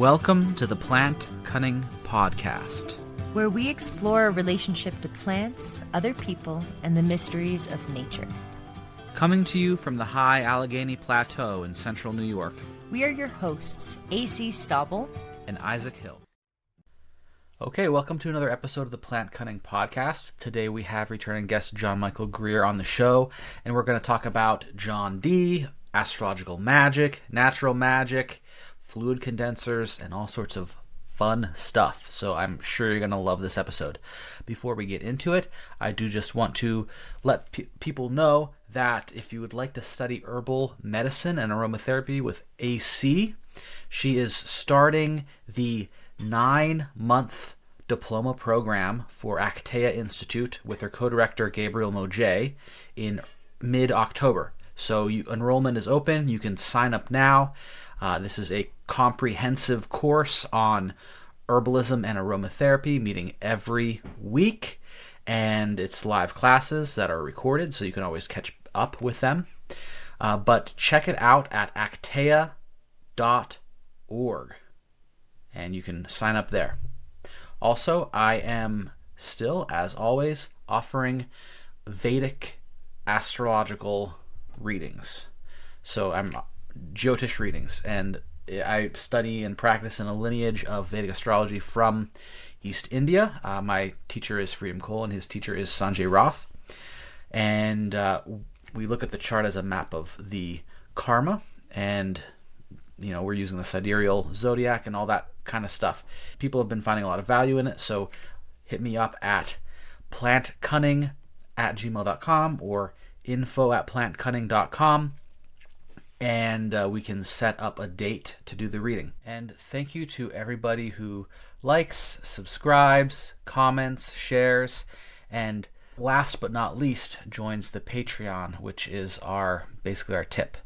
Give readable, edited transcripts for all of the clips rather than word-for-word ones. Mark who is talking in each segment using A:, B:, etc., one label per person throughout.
A: Welcome to the Plant Cunning Podcast,
B: where we explore our relationship to plants, other people, and the mysteries of nature.
A: Coming to you from the high Allegheny Plateau in central New York.
B: We are your hosts, A.C. Stauble
A: and Isaac Hill. Okay, welcome to another episode of the Plant Cunning Podcast. Today we have returning guest John Michael Greer on the show, and we're going to talk about John Dee, astrological magic, natural magic, fluid condensers, and all sorts of fun stuff. So I'm sure you're going to love this episode. Before we get into it, I do just want to let people know that if you would like to study herbal medicine and aromatherapy with AC, she is starting the 9-month diploma program for Actea Institute with her co-director Gabriel Mojay in mid-October. So enrollment is open. You can sign up now. This is a comprehensive course on herbalism and aromatherapy, meeting every week, and it's live classes that are recorded, so you can always catch up with them. But check it out at actea.org, and you can sign up there. Also, I am still, as always, offering Vedic astrological readings. So I'm Jyotish readings, and I study and practice in a lineage of Vedic astrology from East India. My teacher is Freedom Cole, and his teacher is Sanjay Roth. And we look at the chart as a map of the karma, and we're using the sidereal zodiac and all that kind of stuff. People have been finding a lot of value in it, so hit me up at plantcunning@gmail.com or info@plantcunning.com. And we can set up a date to do the reading. And thank you to everybody who likes, subscribes, comments, shares, and last but not least, joins the Patreon, which is basically our tip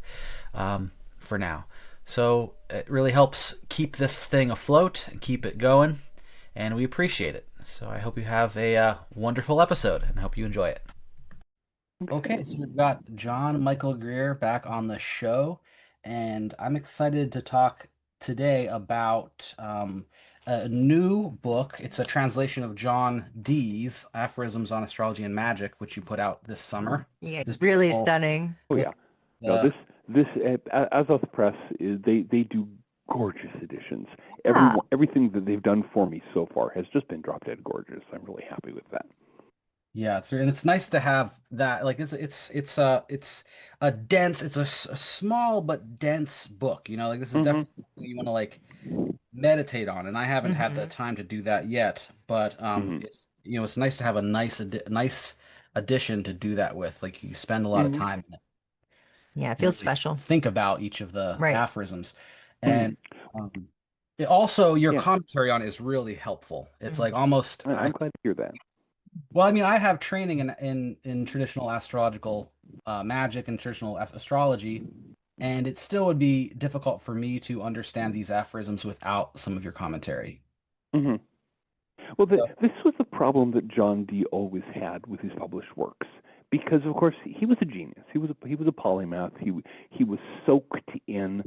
A: for now. So it really helps keep this thing afloat and keep it going, and we appreciate it. So I hope you have a wonderful episode, and I hope you enjoy it. Okay, so we've got John Michael Greer back on the show, and I'm excited to talk today about a new book. It's a translation of John Dee's Aphorisms on Astrology and Magic, which you put out this summer.
B: Yeah, it's really stunning.
C: Oh yeah, no, this Azoth Press they do gorgeous editions. Everything that they've done for me so far has just been drop dead gorgeous. I'm really happy with that.
A: Yeah, it's nice to have that. Like it's a dense, it's a small but dense book. Like this is definitely something you want to like meditate on, and I haven't had the time to do that yet. But it's nice to have a nice addition to do that with. Like you spend a lot of time in it.
B: Yeah, it feels special.
A: Think about each of the aphorisms, and
C: also
A: your commentary on it is really helpful. It's like almost.
C: I'm glad to hear that.
A: Well, I mean, I have training in traditional astrological magic and traditional astrology, and it still would be difficult for me to understand these aphorisms without some of your commentary.
C: Mm-hmm. Well, this was the problem that John Dee always had with his published works, because of course he was a genius. He was a polymath. He was soaked in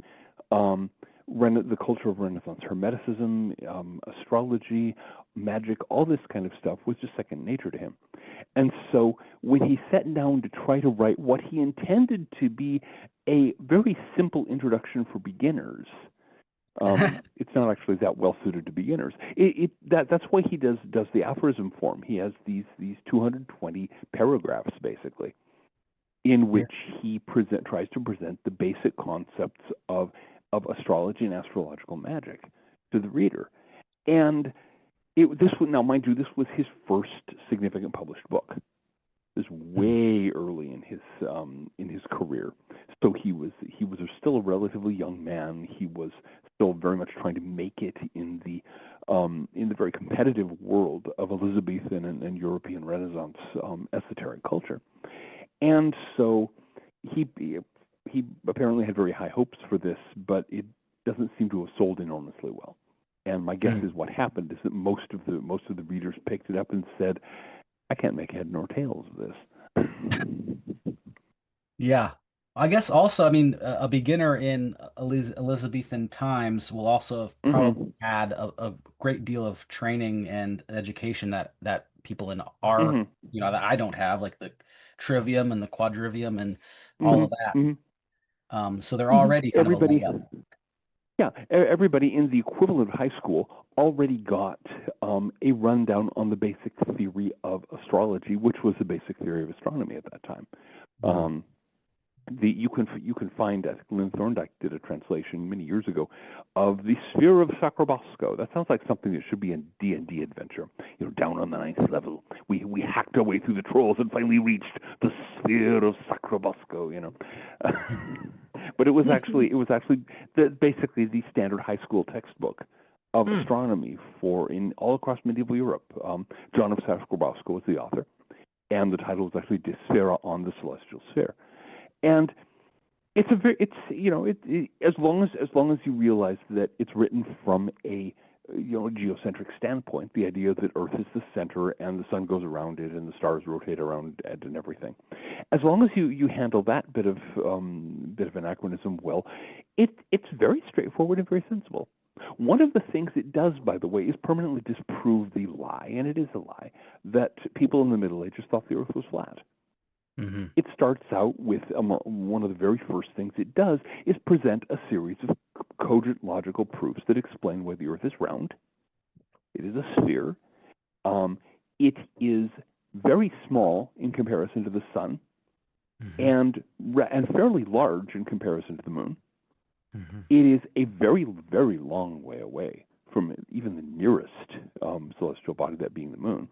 C: the culture of Renaissance, Hermeticism, astrology, magic, all this kind of stuff was just second nature to him. And so when he sat down to try to write what he intended to be a very simple introduction for beginners, it's not actually that well suited to beginners. That's why he does the aphorism form. He has these 220 paragraphs basically, in which he tries to present the basic concepts of astrology and astrological magic to the reader. And now, mind you, this was his first significant published book. This was way early in his career, so he was still a relatively young man. He was still very much trying to make it in the very competitive world of Elizabethan and European Renaissance esoteric culture, and so he apparently had very high hopes for this, but it doesn't seem to have sold enormously well. And my guess is what happened is that most of the readers picked it up and said, "I can't make head nor tails of this."
A: Yeah, I guess also, I mean, a beginner in Elizabethan times will also have
C: Hmm.
A: probably had a great deal of training and education that people in our,
C: Hmm.
A: that I don't have, like the trivium and the quadrivium and all
C: Hmm.
A: of that.
C: Hmm.
A: So they're
C: Hmm.
A: already kind of a leg
C: Everybody,
A: up.
C: yeah, everybody in the equivalent high school already got a rundown on the basic theory of astrology, which was the basic theory of astronomy at that time.
A: Mhm.
C: Um, you can find, I think Lynn Thorndike did a translation many years ago of the sphere of Sacrobosco. That sounds like something that should be a D&D adventure. Down on the ninth level, we hacked our way through the trolls and finally reached the sphere of Sacrobosco. But it was actually basically the standard high school textbook of
A: Hmm.
C: astronomy for in all across medieval Europe. John of Sacrobosco was the author, and the title was actually De Sphera on the Celestial Sphere. And it's a very it's as long as you realize that it's written from a geocentric standpoint, the idea that Earth is the center and the sun goes around it and the stars rotate around it and everything. As long as you handle that bit of anachronism well, it's very straightforward and very sensible. One of the things it does, by the way, is permanently disprove the lie, and it is a lie, that people in the Middle Ages thought the Earth was flat.
A: Hmm.
C: It starts out with one of the very first things it does is present a series of cogent logical proofs that explain why the Earth is round. It is a sphere. Um, it is very small in comparison to the sun,
A: Hmm.
C: and fairly large in comparison to the moon.
A: Hmm.
C: It is a very, very long way away from even the nearest celestial body, that being the moon.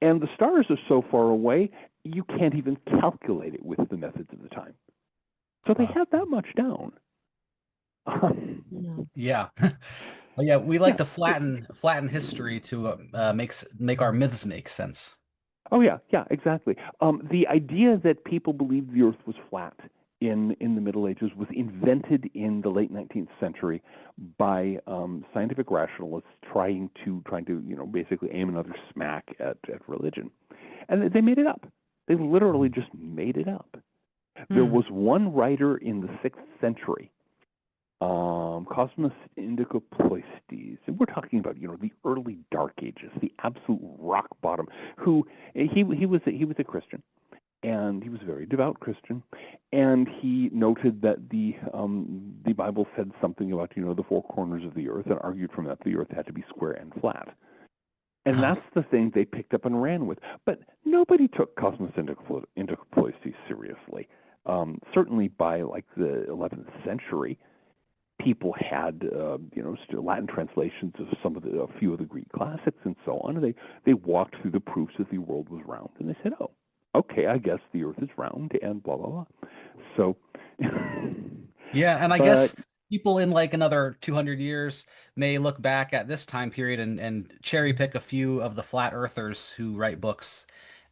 C: And the stars are so far away, you can't even calculate it with the methods of the time. So they had that much down.
A: Yeah. Well, yeah, we like
C: Yeah.
A: to flatten history to make our myths make sense.
C: Oh, yeah. Yeah, exactly. The idea that people believed the Earth was flat in the Middle Ages was invented in the late 19th century by scientific rationalists trying to basically aim another smack at religion, and they made it up. They literally just made it up. There
A: Hmm.
C: was one writer in the 6th century, Cosmos Indicopleistes, and we're talking about the early Dark Ages, the absolute rock bottom. Who he was a Christian, and he was a very devout Christian, and he noted that the Bible said something about the four corners of the earth, and argued from that the earth had to be square and flat. And
A: Huh.
C: that's the thing they picked up and ran with. But nobody took Cosmos Indicopleistes seriously. Certainly by like the 11th century, people had Latin translations of a few of the Greek classics and so on. And they walked through the proofs that the world was round, and they said, "Oh, okay, I guess the Earth is round," and blah blah blah. So,
A: Yeah, and I
C: but
A: guess people in like another 200 years may look back at this time period and cherry pick a few of the flat earthers who write books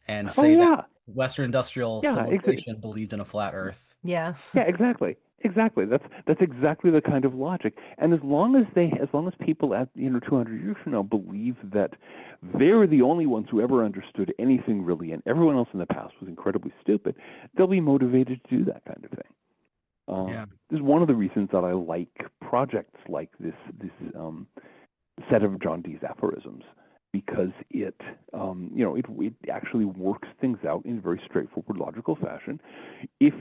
A: and
C: oh
A: say that
C: yeah,
A: Western industrial
C: yeah,
A: civilization believed in a flat earth.
B: Yeah.
C: yeah, exactly. Exactly. That's exactly the kind of logic. And as long as people at 200 years from now believe that they're the only ones who ever understood anything really, and everyone else in the past was incredibly stupid, they'll be motivated to do that kind of thing.
A: Yeah.
C: This is one of the reasons that I like projects like this set of John Dee's aphorisms, because it actually works things out in a very straightforward, logical fashion. If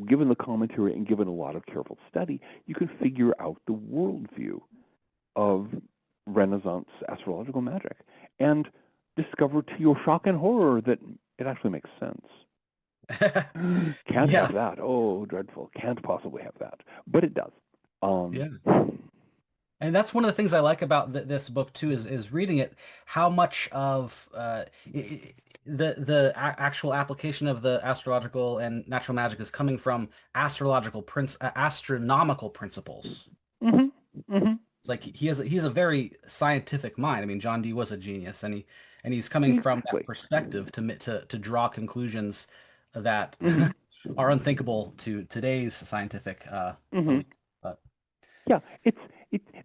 C: given the commentary and given a lot of careful study, you can figure out the worldview of Renaissance astrological magic and discover to your shock and horror that it actually makes sense. Can't
A: Yeah.
C: have that. Oh, dreadful. Can't possibly have that. But it does.
A: Yeah.
C: Um,
A: And that's one of the things I like about this book too is reading it, how much of the actual application of the astrological and natural magic is coming from astronomical principles.
C: mhm, mhm,
A: It's like he's a very scientific mind. I mean, John Dee was a genius, and he's coming from that
C: exactly.
A: perspective to draw conclusions that
C: Mhm,
A: are unthinkable to today's scientific
C: mhm.
A: elite. But
C: Yeah,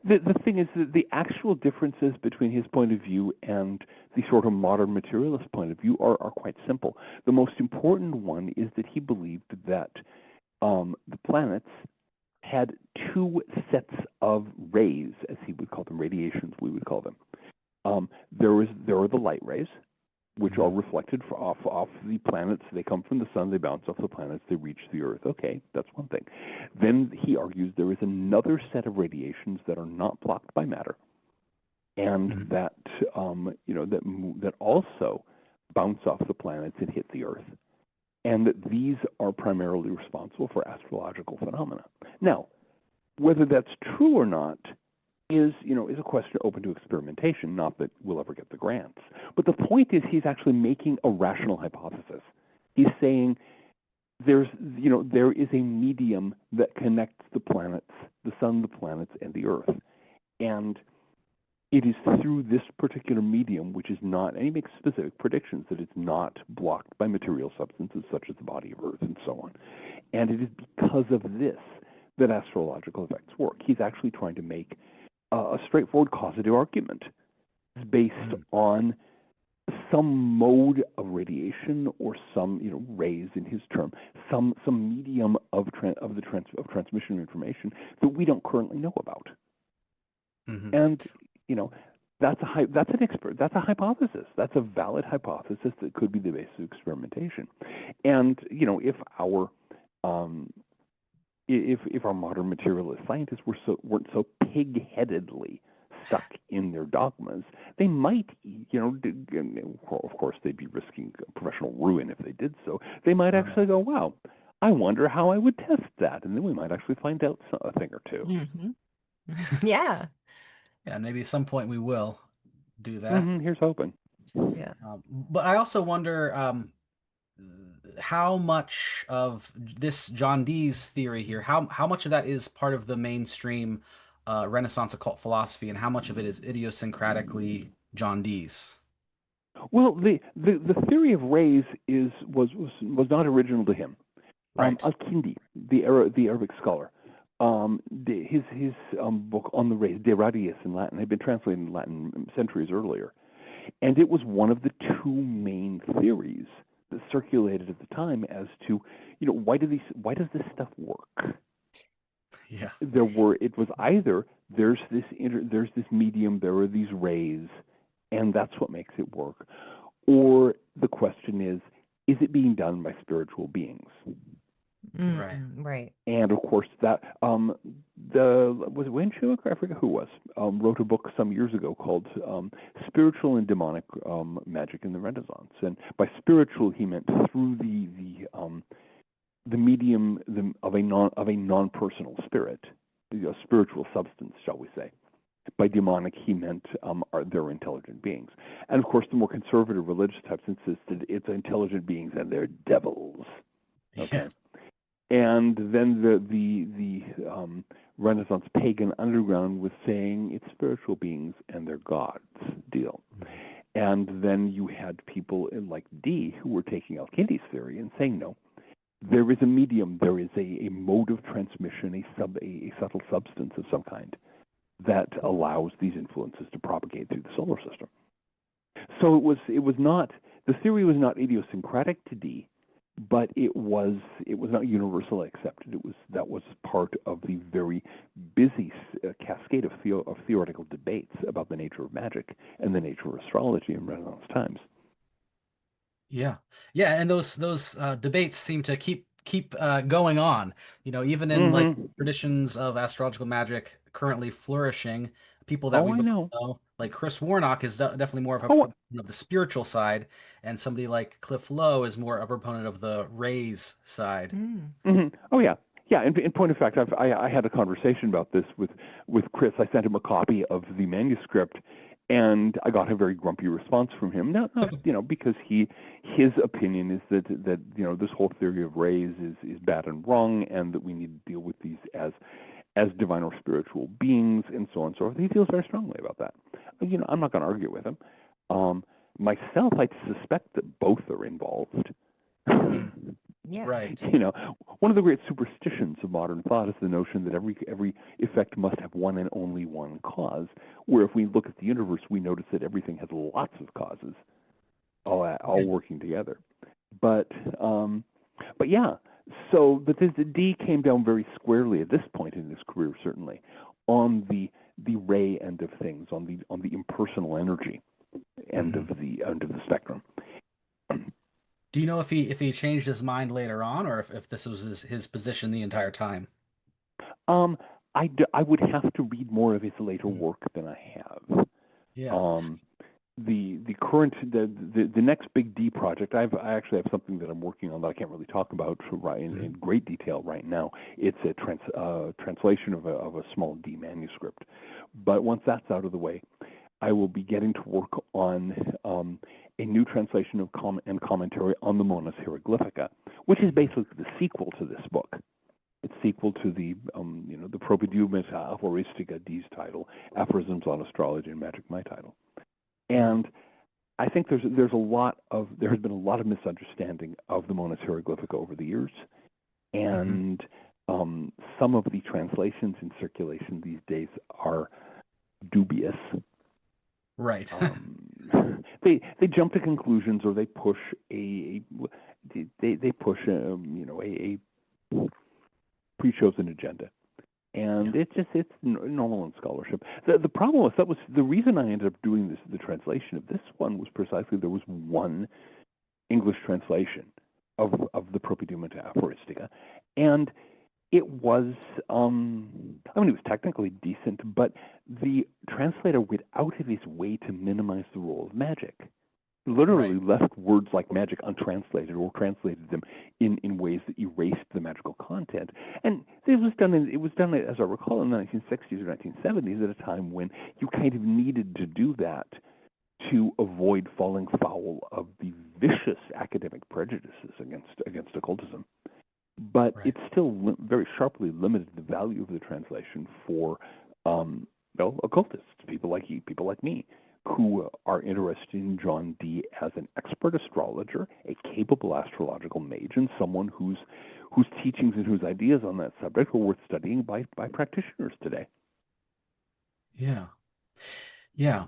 C: the thing is that the actual differences between his point of view and the sort of modern materialist point of view are quite simple. The most important one is that he believed that the planets had two sets of rays, as he would call them, radiations, we would call them. There are the light rays, which are reflected off the planets. They come from the sun, they bounce off the planets, they reach the Earth. Okay, that's one thing. Then he argues there is another set of radiations that are not blocked by matter, and that that also bounce off the planets and hit the Earth, and that these are primarily responsible for astrological phenomena. Now, whether that's true or not is a question open to experimentation, not that we'll ever get the grants. But the point is he's actually making a rational hypothesis. He's saying there is a medium that connects the planets, the sun, the planets, and the Earth. And it is through this particular medium, which is not, and he makes specific predictions that it's not blocked by material substances such as the body of Earth and so on. And it is because of this that astrological effects work. He's actually trying to make a straightforward causative argument based on some mode of radiation or some rays in his term, some medium of transmission of information that we don't currently know about. And that's a hypothesis. That's a valid hypothesis that could be the basis of experimentation. And if our modern materialist scientists weren't so pig-headedly stuck in their dogmas, they might, of course, they'd be risking professional ruin if they did so. They might actually go, wow, I wonder how I would test that. And then we might actually find out a thing or two.
B: Yeah.
A: Yeah, maybe at some point we will do that.
C: Here's hoping.
B: Yeah.
A: But I also wonder how much of this John Dee's theory here, how much of that is part of the mainstream Renaissance occult philosophy, and how much of it is idiosyncratically John Dee's?
C: Well, the theory of rays was not original to him.
A: Right.
C: Al-Kindi, the Arabic scholar, his book on the rays, De Radiis in Latin, had been translated in Latin centuries earlier, and it was one of the two main theories that circulated at the time as to why does this stuff work?
A: Yeah.
C: It was either there's this medium, there are these rays, and that's what makes it work, or the question is it being done by spiritual beings?
B: Right.
C: And of course, that was it Wayne Schumacher? I forget who it was. Wrote a book some years ago called "Spiritual and Demonic Magic in the Renaissance." And by spiritual, he meant through the medium of a non-personal spirit, spiritual substance, shall we say. By demonic, he meant they're intelligent beings. And of course, the more conservative religious types insisted it's intelligent beings and they're devils. Okay.
A: Yeah.
C: And then the Renaissance pagan underground was saying it's spiritual beings and they're gods deal. And then you had people like Dee who were taking Al-Kindi's theory and saying, no, there is a medium, there is a mode of transmission, a subtle substance of some kind that allows these influences to propagate through the solar system. So the theory was not idiosyncratic to Dee, but it was not universally accepted. That was part of the very busy cascade of theoretical debates about the nature of magic and the nature of astrology in Renaissance times.
A: Yeah, and those debates seem to keep going on. Even in like traditions of astrological magic currently flourishing, people that we both know, like Chris Warnock, is definitely more of a proponent of the spiritual side, and somebody like Cliff Lowe is more a proponent of the rays side.
C: Oh yeah. Yeah, in point of fact, I had a conversation about this with Chris. I sent him a copy of the manuscript, and I got a very grumpy response from him. Not because his opinion is that this whole theory of rays is bad and wrong, and that we need to deal with these as divine or spiritual beings, and so on and so forth. He feels very strongly about that. I'm not going to argue with him. Myself, I suspect that both are involved.
B: Yeah.
A: Right.
C: One of the great superstitions of modern thought is the notion that every effect must have one and only one cause, where if we look at the universe, we notice that everything has lots of causes, all working together. But yeah, but the D came down very squarely at this point in his career, certainly, on the ray end of things, on the impersonal energy end of the spectrum.
A: Do you know if he changed his mind later on, or if this was his position the entire time?
C: I would have to read more of his later work than I have.
A: Yeah.
C: The current the next big D project, I actually have something that I'm working on that I can't really talk about in great detail right now. It's a translation of a small D manuscript, but once that's out of the way, I will be getting to work on a new translation of and commentary on the Monas Hieroglyphica, which is basically the sequel to this book. It's sequel to the the Propedeumus Aphoristica D's title, Aphorisms on Astrology and Magic, my title. And I think there has been a lot of misunderstanding of the Monas Hieroglyphica over the years, and some of the translations in circulation these days are dubious.
A: Right.
C: They jump to conclusions, or they push a pre-chosen agenda. And it's normal in scholarship. The problem was the reason I ended up doing the translation of this one was precisely there was one English translation of the Propedeumus Aphoristica, and it was it was technically decent, but the translator went out of his way to minimize the role of magic. Literally left words like magic untranslated, or translated them in ways that erased the magical content. And it was done, as I recall, in the 1960s or 1970s, at a time when you kind of needed to do that to avoid falling foul of the vicious academic prejudices against occultism. But it still very sharply limited the value of the translation for occultists, people like me, who are interested in John Dee as an expert astrologer, a capable astrological mage, and someone whose teachings and whose ideas on that subject are worth studying by practitioners today.
A: Yeah. Yeah.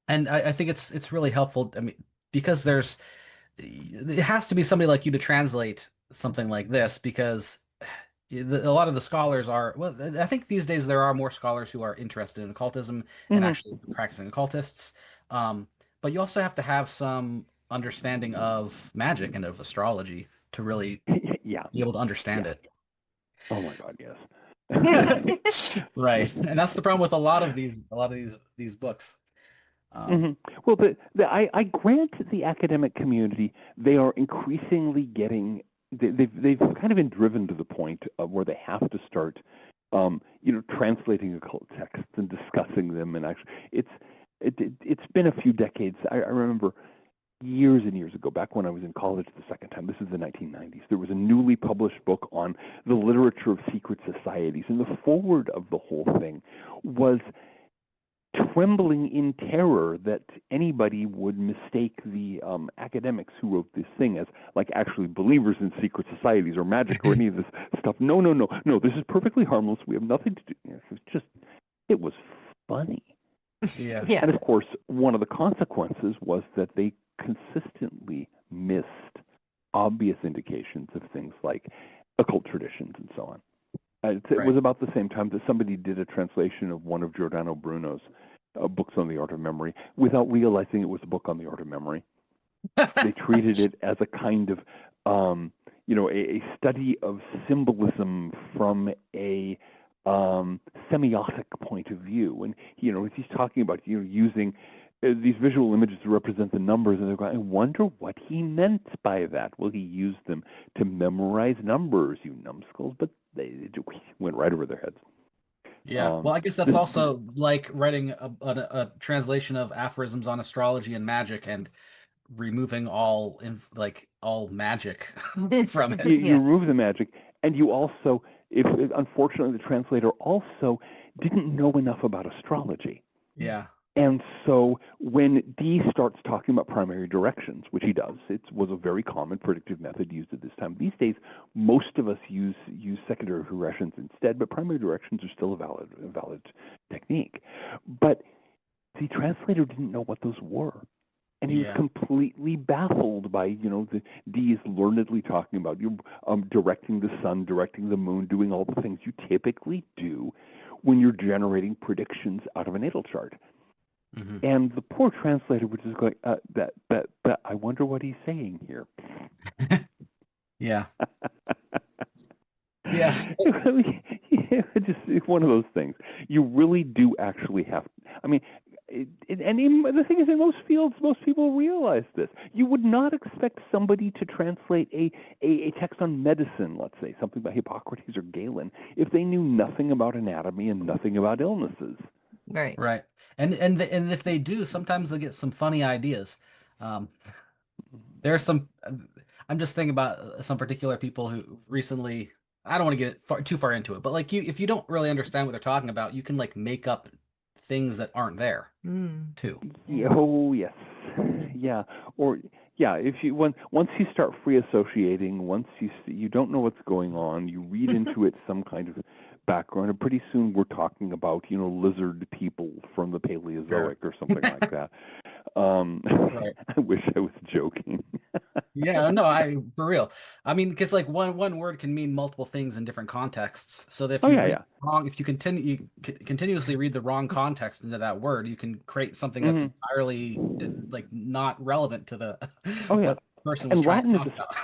A: And I think it's really helpful. I mean, because it has to be somebody like you to translate something like this, because a lot of the scholars I think these days there are more scholars who are interested in occultism and actually practicing occultists. But you also have to have some understanding of magic and of astrology to really be able to understand it.
C: Oh my God, yes.
A: Right. And that's the problem with a lot of these books.
C: Well, I grant the academic community, they are increasingly getting, they've kind of been driven to the point of where they have to start, translating occult texts and discussing them. And actually, it's been a few decades. I remember years and years ago, back when I was in college the second time, this is the 1990s, there was a newly published book on the literature of secret societies, and the foreword of the whole thing was trembling in terror that anybody would mistake the academics who wrote this thing as like actually believers in secret societies or magic or any of this stuff. No, this is perfectly harmless. We have nothing to do. It was funny.
A: Yeah.
C: And of course, one of the consequences was that they consistently missed obvious indications of things like occult traditions and so on. It was about the same time that somebody did a translation of one of Giordano Bruno's books on the art of memory without realizing it was a book on the art of memory. They treated it as a kind of, a study of symbolism from a semiotic point of view. And, he's talking about, using these visual images to represent the numbers, and they're going, I wonder what he meant by that. Well, he used them to memorize numbers, you numbskulls, but they went right over their heads.
A: Yeah, well, I guess that's also like writing a translation of Aphorisms on Astrology and Magic and removing all magic from it.
C: You remove the magic, and you also, unfortunately, the translator also didn't know enough about astrology.
A: Yeah.
C: And so when Dee starts talking about primary directions, which he does, it was a very common predictive method used at this time. These days, most of us use secondary progressions instead, but primary directions are still a valid technique. But the translator didn't know what those were. And he was completely baffled by, the D's learnedly talking about you directing the sun, directing the moon, doing all the things you typically do when you're generating predictions out of a natal chart.
A: Mm-hmm.
C: And the poor translator was just going, that I wonder what he's saying here.
A: Yeah. Yeah.
C: It's just one of those things. You really do actually have. I mean, the thing is, in most fields, most people realize this. You would not expect somebody to translate a text on medicine, let's say, something by Hippocrates or Galen, if they knew nothing about anatomy and nothing about illnesses.
B: Right.
A: Right. And if they do, sometimes they'll get some funny ideas. There's some. I'm just thinking about some particular people who recently. I don't want to get too far into it, but like if you don't really understand what they're talking about, you can like make up things that aren't there too.
C: Yeah, oh yes, yeah, or yeah. If you once you start free associating, once you don't know what's going on, you read into it some kind of background, and pretty soon we're talking about lizard people from the Paleozoic or something like that.
A: Right.
C: I wish I was joking.
A: Yeah, no, for real. I mean, because like one word can mean multiple things in different contexts. So that if you read wrong, if you continuously read the wrong context into that word, you can create something that's entirely like not relevant to the what the person was trying to talk about.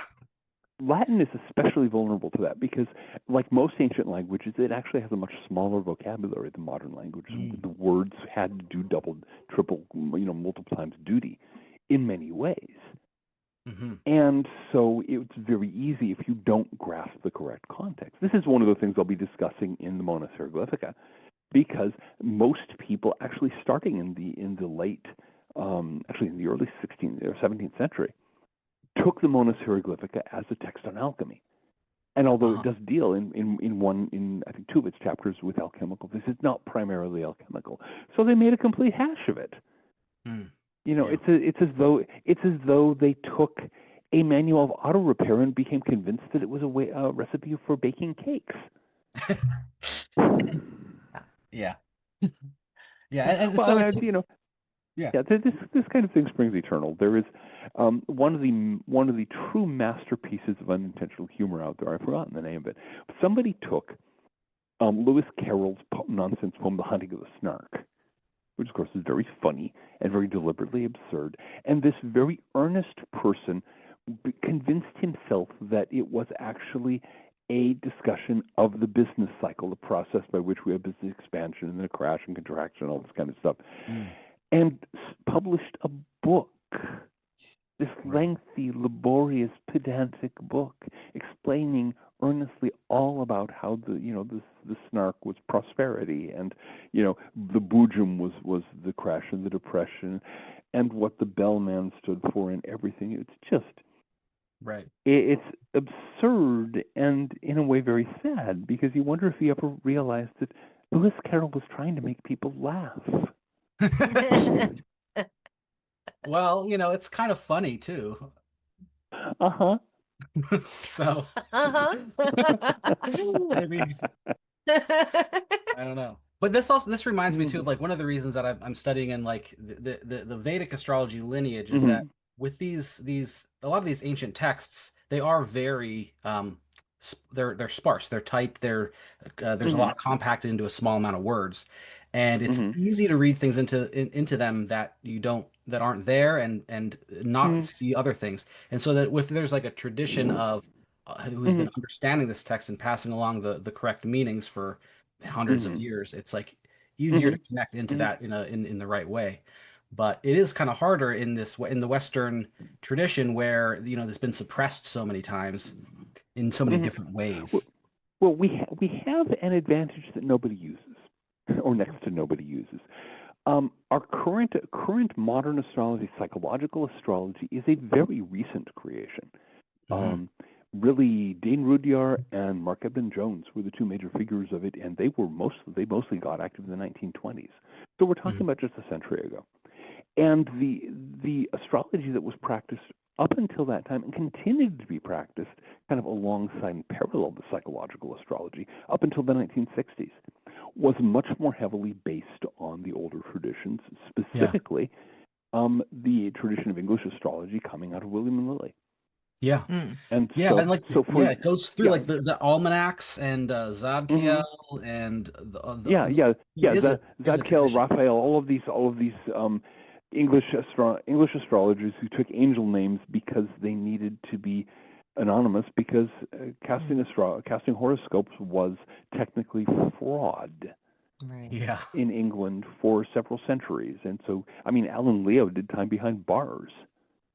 C: Latin is especially vulnerable to that because, like most ancient languages, it actually has a much smaller vocabulary than modern languages. The words had to do double, triple, multiple times duty in many ways.
A: Mm-hmm.
C: And so it's very easy if you don't grasp the correct context. This is one of the things I'll be discussing in the Mona Hieroglyphica, because most people actually starting in the late, actually in the early 16th or 17th century, took the Mona Hieroglyphica as a text on alchemy. And although it does deal in I think 2 of its chapters with alchemical, this is not primarily alchemical. So they made a complete hash of it. It's as though they took a manual of auto repair and became convinced that it was a recipe for baking cakes.
A: Yeah. Yeah, and
C: well,
A: so
C: it's, this kind of thing springs eternal. There is one of the true masterpieces of unintentional humor out there. I've forgotten the name of it. Somebody took Lewis Carroll's nonsense poem, "The Hunting of the Snark," which of course is very funny and very deliberately absurd. And this very earnest person convinced himself that it was actually a discussion of the business cycle, the process by which we have business expansion and then a crash and contraction, all this kind of stuff, and published a book, this lengthy, laborious, pedantic book, explaining earnestly all about how the snark was prosperity, and the boojum was the crash and the depression, and what the bellman stood for, and everything. It's just it's absurd and in a way very sad, because you wonder if he ever realized that Lewis Carroll was trying to make people laugh.
A: Well, it's kind of funny too. So maybe I don't know. But this reminds me too of like one of the reasons that I'm studying in like the Vedic astrology lineage is that with a lot of these ancient texts, they are very they're sparse, they're tight, there's a lot compacted into a small amount of words, and it's easy to read things into them that aren't there and not see other things. And so that if there's like a tradition of who's been understanding this text and passing along the correct meanings for hundreds of years, it's like easier to connect into that in the right way. But it is kind of harder in the Western tradition where there's been suppressed so many times in so many different ways.
C: Well, we have an advantage that nobody uses, or next to nobody uses. Our current modern astrology, psychological astrology, is a very recent creation. Really, Dane Rudyard and Mark Edmund Jones were the two major figures of it, and they mostly got active in the 1920s. So we're talking about just a century ago. And the astrology that was practiced up until that time and continued to be practiced kind of alongside and parallel to psychological astrology up until the 1960s was much more heavily based on the older traditions, specifically the tradition of English astrology coming out of William and Lily.
A: Yeah.
B: Mm.
C: And
A: Yeah,
C: so,
A: and like
C: so for
A: it goes through
C: yeah,
A: like the almanacs and
C: hmm
A: Zadkiel and
C: yeah, yeah,
A: there
C: yeah.
A: is a
C: Zadkiel,
A: tradition.
C: Raphael, all of these English astrologers who took angel names because they needed to be anonymous because casting horoscopes was technically fraud
B: Right.
A: Yeah.
C: in England for several centuries. And so, I mean, Alan Leo did time behind bars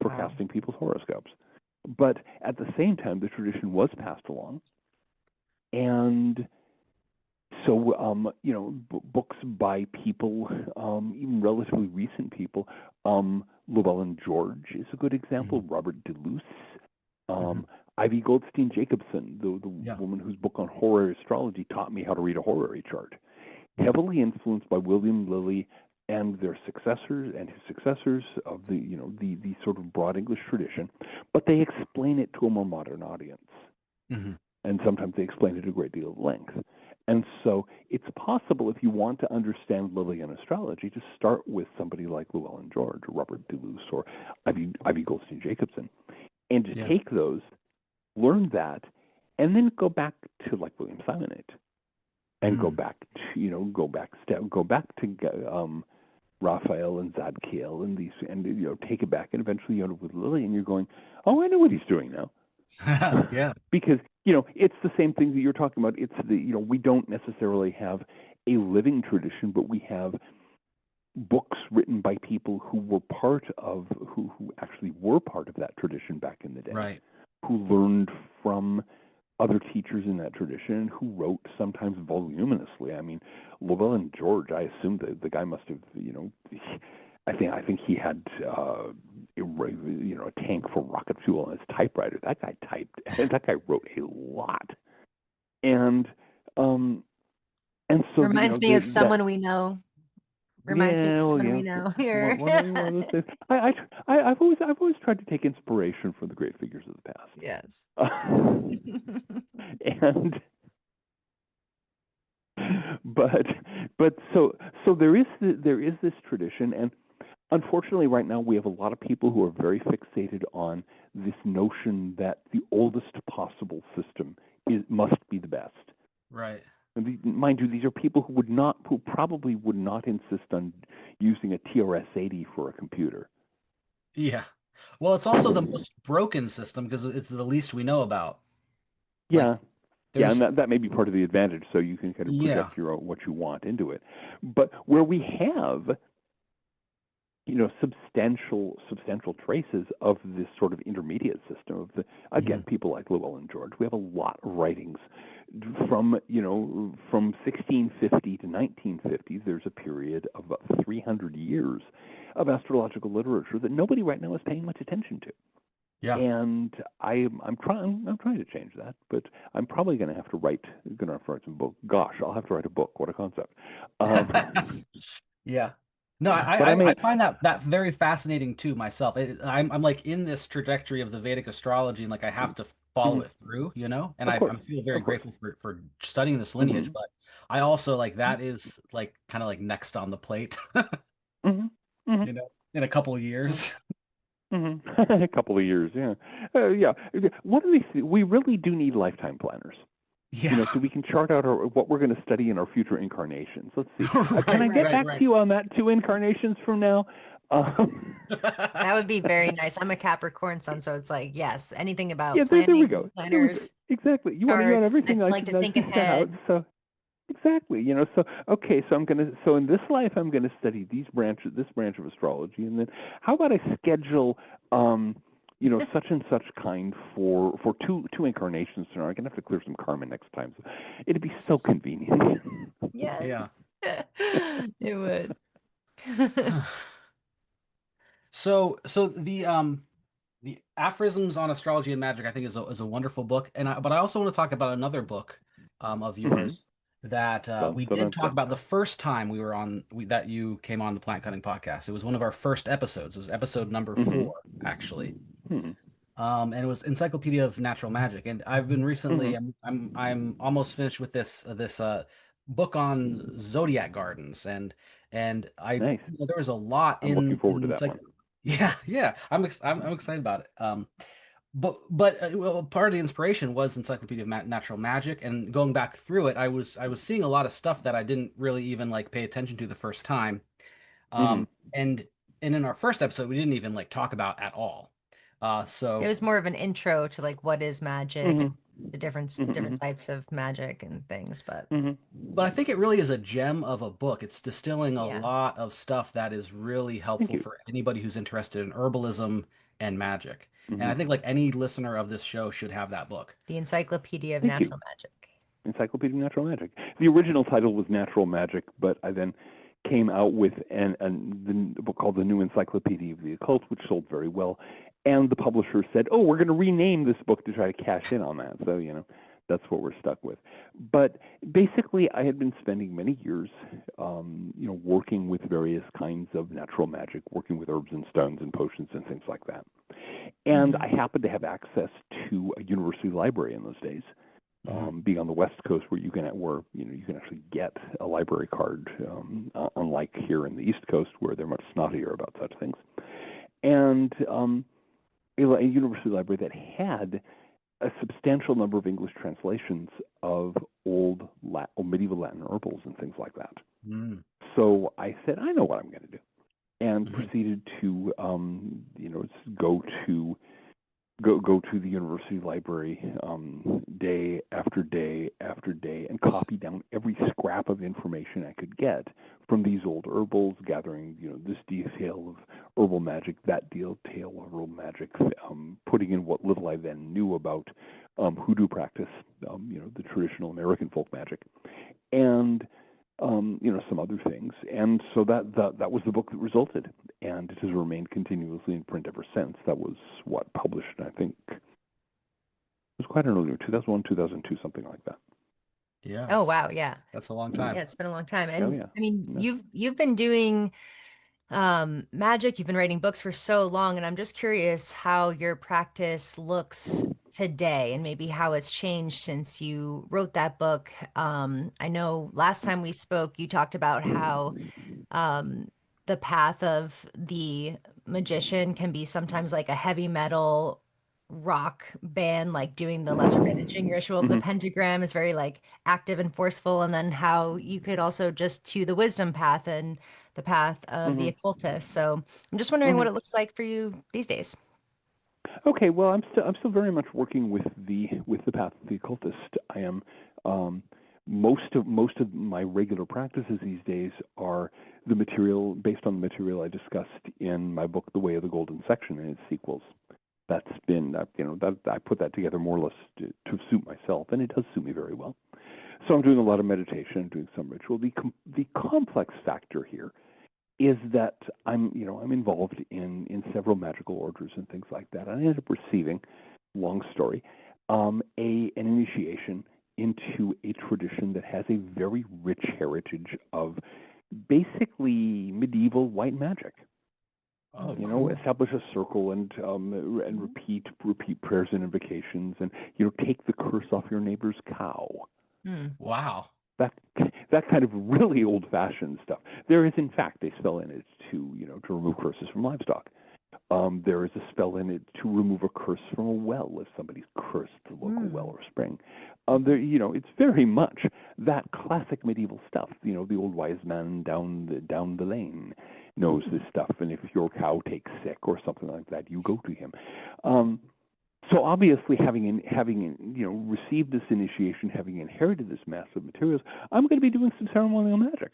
C: for
B: Wow.
C: casting people's horoscopes. But at the same time, the tradition was passed along. And so, books by people, even relatively recent people, Llewellyn George is a good example,
A: Mhm.
C: Robert DeLuce,
A: Mhm.
C: Ivy Goldstein Jacobson, the
A: Yeah.
C: woman whose book on horary astrology taught me how to read a horary chart,
A: Yeah.
C: heavily influenced by William Lilly and their successors and his successors of the sort of broad English tradition, but they explain it to a more modern audience,
A: Hmm.
C: and sometimes they explain it at a great deal of length. And so it's possible, if you want to understand Lillian astrology, to start with somebody like Llewellyn George or Robert DeLuce or Ivy Goldstein Jacobson, and to
A: Yeah.
C: take those, learn that, and then go back to like William Simonite and
A: Mm.
C: go back to Raphael and Zadkiel and these, and take it back, and eventually you end up with Lilly, and you're going, oh, I know what he's doing now.
A: Yeah.
C: Because it's the same thing that you're talking about. It's we don't necessarily have a living tradition, but we have books written by people who actually were part of that tradition back in the day,
A: Right.
C: who learned from other teachers in that tradition, who wrote sometimes voluminously. I mean, Llewellyn George, I assume that the guy must have, I think he had, a tank for rocket fuel on his typewriter. That guy wrote a lot, and um, and so
B: Reminds me of someone we know. Reminds me of
C: yeah, well,
B: someone
C: yeah,
B: we know here.
C: one of those things. I've always tried to take inspiration from the great figures of the
B: Yes.
C: past, and but so there is this tradition, and unfortunately, right now we have a lot of people who are very fixated on this notion that the oldest possible system must be the best.
A: Right.
C: And mind you, these are people who probably would not insist on using a TRS-80 for a computer.
A: Yeah. Well, it's also the most broken system because it's the least we know about. Like
C: Yeah, yeah, and
A: there's
C: that may be part of the advantage, so you can kind of
A: yeah.
C: project what you want into it. But where we have substantial traces of this sort of intermediate system of
A: Mhm.
C: again, people like Llewellyn George. We have a lot of writings from 1650 to 1950. There's a period of about 300 years of astrological literature that nobody right now is paying much attention to.
A: Yeah.
C: And I'm trying to change that, but I'm probably going to have to write some book. Gosh, I'll have to write a book. What a concept!
A: Yeah. No,
C: But
A: I find that very fascinating too myself. I'm like in this trajectory of the Vedic astrology and like I have to follow
C: mhm,
A: it through, and
C: of
A: I
C: course,
A: feel very
C: of course.
A: grateful for studying this lineage,
C: Hmm.
A: but I also like that is like kind of like next on the plate,
C: Hmm. Hmm.
A: in a couple of years.
C: A couple of years, yeah, yeah. One of these, we really do need lifetime planners,
A: Yeah.
C: so we can chart out what we're going to study in our future incarnations. Let's see. Can
A: Right,
C: I get
A: right,
C: back to
A: right.
C: you on that 2 incarnations from now?
B: That would be very nice. I'm a Capricorn sun, so it's like, yes, anything
C: Yeah,
B: about
C: there we
B: planning,
C: go. There we go.
B: planners,
C: Exactly. You want
B: charts.
C: everything
B: I
C: nice
B: like
C: and
B: to think
C: nicely set out.
B: ahead.
C: So exactly. So okay. So in this life, I'm gonna study this branch of astrology, and then how about I schedule, such and such kind for two incarnations tomorrow. I'm gonna have to clear some karma next time. So it'd be so convenient.
B: Yes.
A: Yeah.
B: It would.
A: So the Aphorisms on Astrology and Magic I think is a wonderful book, but I also want to talk about another book of
C: Hmm.
A: yours that we did talk about the first time that you came on the Plant Cutting podcast. It was one of our first episodes. It was episode number
C: Hmm.
A: 4 actually.
C: Hmm.
A: And it was Encyclopedia of Natural Magic. And I've been recently,
C: Hmm.
A: I'm almost finished with this book on zodiac gardens, and
C: Nice.
A: there was a lot
C: I'm looking forward to
A: in
C: that one.
A: Yeah. I'm excited about it. But well, part of the inspiration was Encyclopedia of Natural Magic, and going back through it, I was seeing a lot of stuff that I didn't really even like pay attention to the first time.
C: Hmm.
A: And in our first episode, we didn't even like talk about at all.
B: It
A: So
B: was more of an intro to like what is magic
C: Hmm.
B: and the different
C: Hmm.
B: types of magic and things, but
C: Hmm.
A: but I think it really is a gem of a book. It's distilling a
B: yeah.
A: lot of stuff that is really
C: Thank
A: helpful
C: you.
A: for anybody who's interested in herbalism and magic. And
C: Hmm.
A: I think like any listener of this show should have that book.
B: The Encyclopedia of
C: Thank you.
B: Natural Magic.
C: Encyclopedia of Natural Magic. The original title was Natural Magic, but I then came out with the book called The New Encyclopedia of the Occult, which sold very well. And the publisher said, "Oh, we're going to rename this book to try to cash in on that." So that's what we're stuck with. But basically, I had been spending many years, working with various kinds of natural magic, working with herbs and stones and potions and things like that. And
B: Hmm.
C: I happened to have access to a university library in those days,
A: Mhm.
C: being on the West Coast, where you can actually get a library card, unlike here in the East Coast, where they're much snottier about such things. And a university library that had a substantial number of English translations of or medieval Latin herbals and things like that.
A: Mm.
C: So I said, I know what I'm going to do, and
A: Mhm.
C: proceeded to go to go to the university library, day after day after day, and copy down every scrap of information I could get from these old herbals, gathering this detail of herbal magic, that detail of herbal magic, putting in what little I then knew about hoodoo practice, the traditional American folk magic, and some other things. And so that was the book that resulted, and it has remained continuously in print ever since. That was published, I think, it was quite an early 2001, 2002, something like that.
A: Yeah,
B: Oh wow, yeah.
A: that's a long
B: Yeah,
A: time.
B: it's been a long time.
C: Oh
B: And
C: yeah.
B: I mean,
C: Yeah.
B: you've been doing magic, you've been writing books for so long, and I'm just curious how your practice looks today and maybe how it's changed since you wrote that book. I know last time we spoke, you talked about how um, the path of the magician can be sometimes like a heavy metal rock band, like doing the lesser managing ritual of the
C: Hmm.
B: pentagram is very like active and forceful, and then how you could also just to the wisdom path and the path of the
C: Hmm.
B: occultist. So I'm just wondering what
C: Hmm.
B: it looks like for you these days.
C: Okay, well, I'm still very much working with the path of the occultist. I am um, most of my regular practices these days are the material based on the material I discussed in my book, The Way of the Golden Section, and its sequels. That's been that I put that together more or less to suit myself, and it does suit me very well. So I'm doing a lot of meditation, I'm doing some ritual. The complex factor here is that I'm involved in several magical orders and things like that. I ended up receiving, long story, an initiation into a tradition that has a very rich heritage of basically medieval white magic.
A: Oh, cool.
C: Establish a circle and repeat prayers and invocations, and take the curse off your neighbor's cow.
B: Hmm.
A: Wow.
C: That that kind of really old-fashioned stuff. There is, in fact, a spell in it to remove curses from livestock. There is a spell in it to remove a curse from a well if somebody's cursed the local well
B: Hmm.
C: or spring. It's very much that classic medieval stuff. The old wise man down the lane knows this stuff, and if your cow takes sick or something like that, you go to him. Um, so obviously, having received this initiation, having inherited this mass of materials, I'm going to be doing some ceremonial magic.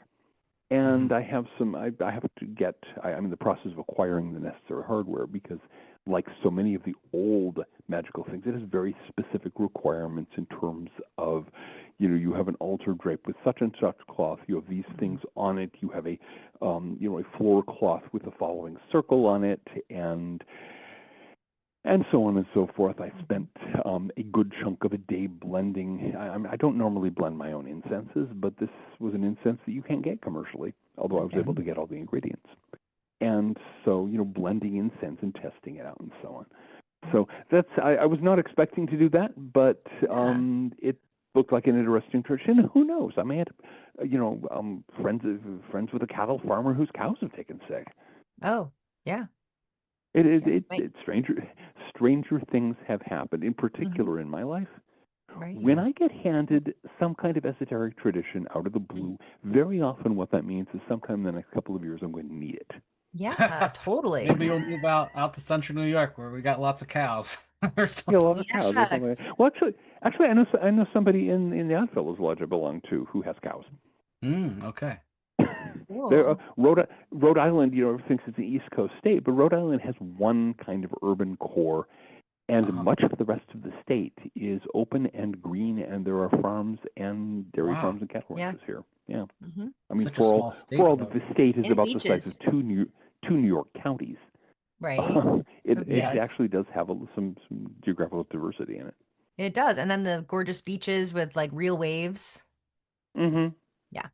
A: Hmm.
C: And I have some. I have to get. I'm in the process of acquiring the necessary hardware because, like so many of the old magical things, it has very specific requirements in terms of, you have an altar draped with such and such cloth. You have these things on it. You have a floor cloth with the following circle on it, and so on and so forth. I spent a good chunk of a day blending. I don't normally blend my own incenses, but this was an incense that you can't get commercially, although I was
B: Okay.
C: able to get all the ingredients. And so, blending incense and testing it out and so on. So
B: Nice.
C: I was not expecting to do that, but
B: Yeah.
C: it looked like an interesting tradition. Who knows? I may have, friends with a cattle farmer whose cows have taken sick.
B: Oh, yeah.
C: Stranger things have happened. In
B: Mm-hmm.
C: particular, in my life,
B: Right.
C: when I get handed some kind of esoteric tradition out of the blue, very often what that means is sometime in the next couple of years I'm going to need it.
B: Yeah, totally.
A: Maybe you'll move out to central New York where we got lots of cows or
C: Yeah,
A: something.
C: a lot of cows or something. Well, actually, I know somebody in the Oddfellows Lodge I belong to who has cows.
A: Okay.
C: There,
B: Cool.
C: Rhode Island, everyone thinks it's an East Coast state, but Rhode Island has one kind of urban core, and much of the rest of the state is open and green, and there are farms and dairy farms and cattle ranches here. Yeah,
B: Mm-hmm.
C: I mean,
A: Such a small state,
C: for all
A: though.
C: that the state is
B: And
C: about the size
B: beaches.
C: of two New York counties,
B: Right.
C: it
B: Yes.
C: actually does have some geographical diversity in it.
B: It does. And then the gorgeous beaches with like real waves.
C: Mm-hmm.
B: Yeah.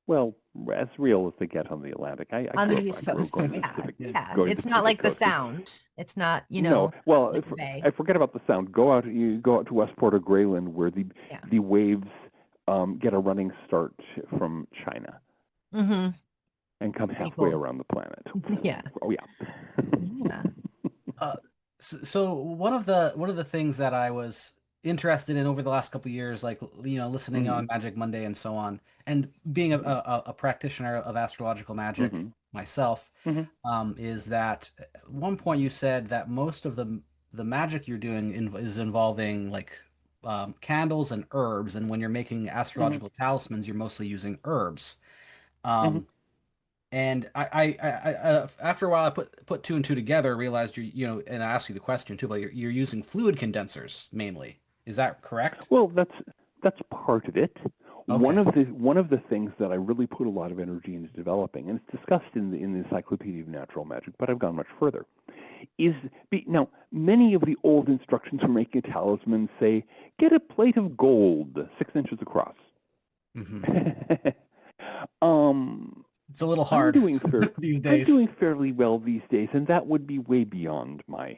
C: Well, as real as they get on the Atlantic. I
B: On the
C: grew up,
B: East
C: I grew up
B: Coast.
C: going to the
B: Yeah.
C: Pacific.
B: Yeah.
C: Going to
B: It's
C: the
B: not
C: Pacific
B: like the
C: coast.
B: Sound. It's not,
C: No. Well,
B: like the bay.
C: I forget about the Sound. You go out to Westport or Grayland, where the waves get a running start from China
B: Mm-hmm.
C: and come
B: Pretty
C: halfway
B: cool.
C: around the planet.
B: Yeah.
C: Oh yeah.
B: Yeah.
A: So one of the things that I was interested in over the last couple of years, like listening on Magic Monday and so on, and being a practitioner of astrological magic myself, is that at one point you said that most of the magic you're doing is involving like candles and herbs, and when you're making astrological talismans, you're mostly using herbs. And I after a while, I put two and two together, realized and I asked you the question too, but you're using fluid condensers mainly. Is that correct?
C: Well, that's part of it.
A: Okay.
C: One of the things that I really put a lot of energy into developing, and it's discussed in the Encyclopedia of Natural Magic, but I've gone much further, is now many of the old instructions for making a talisman say get a plate of gold 6 inches across.
A: It's a little hard these days.
C: I'm doing fairly well these days, and that would be way beyond my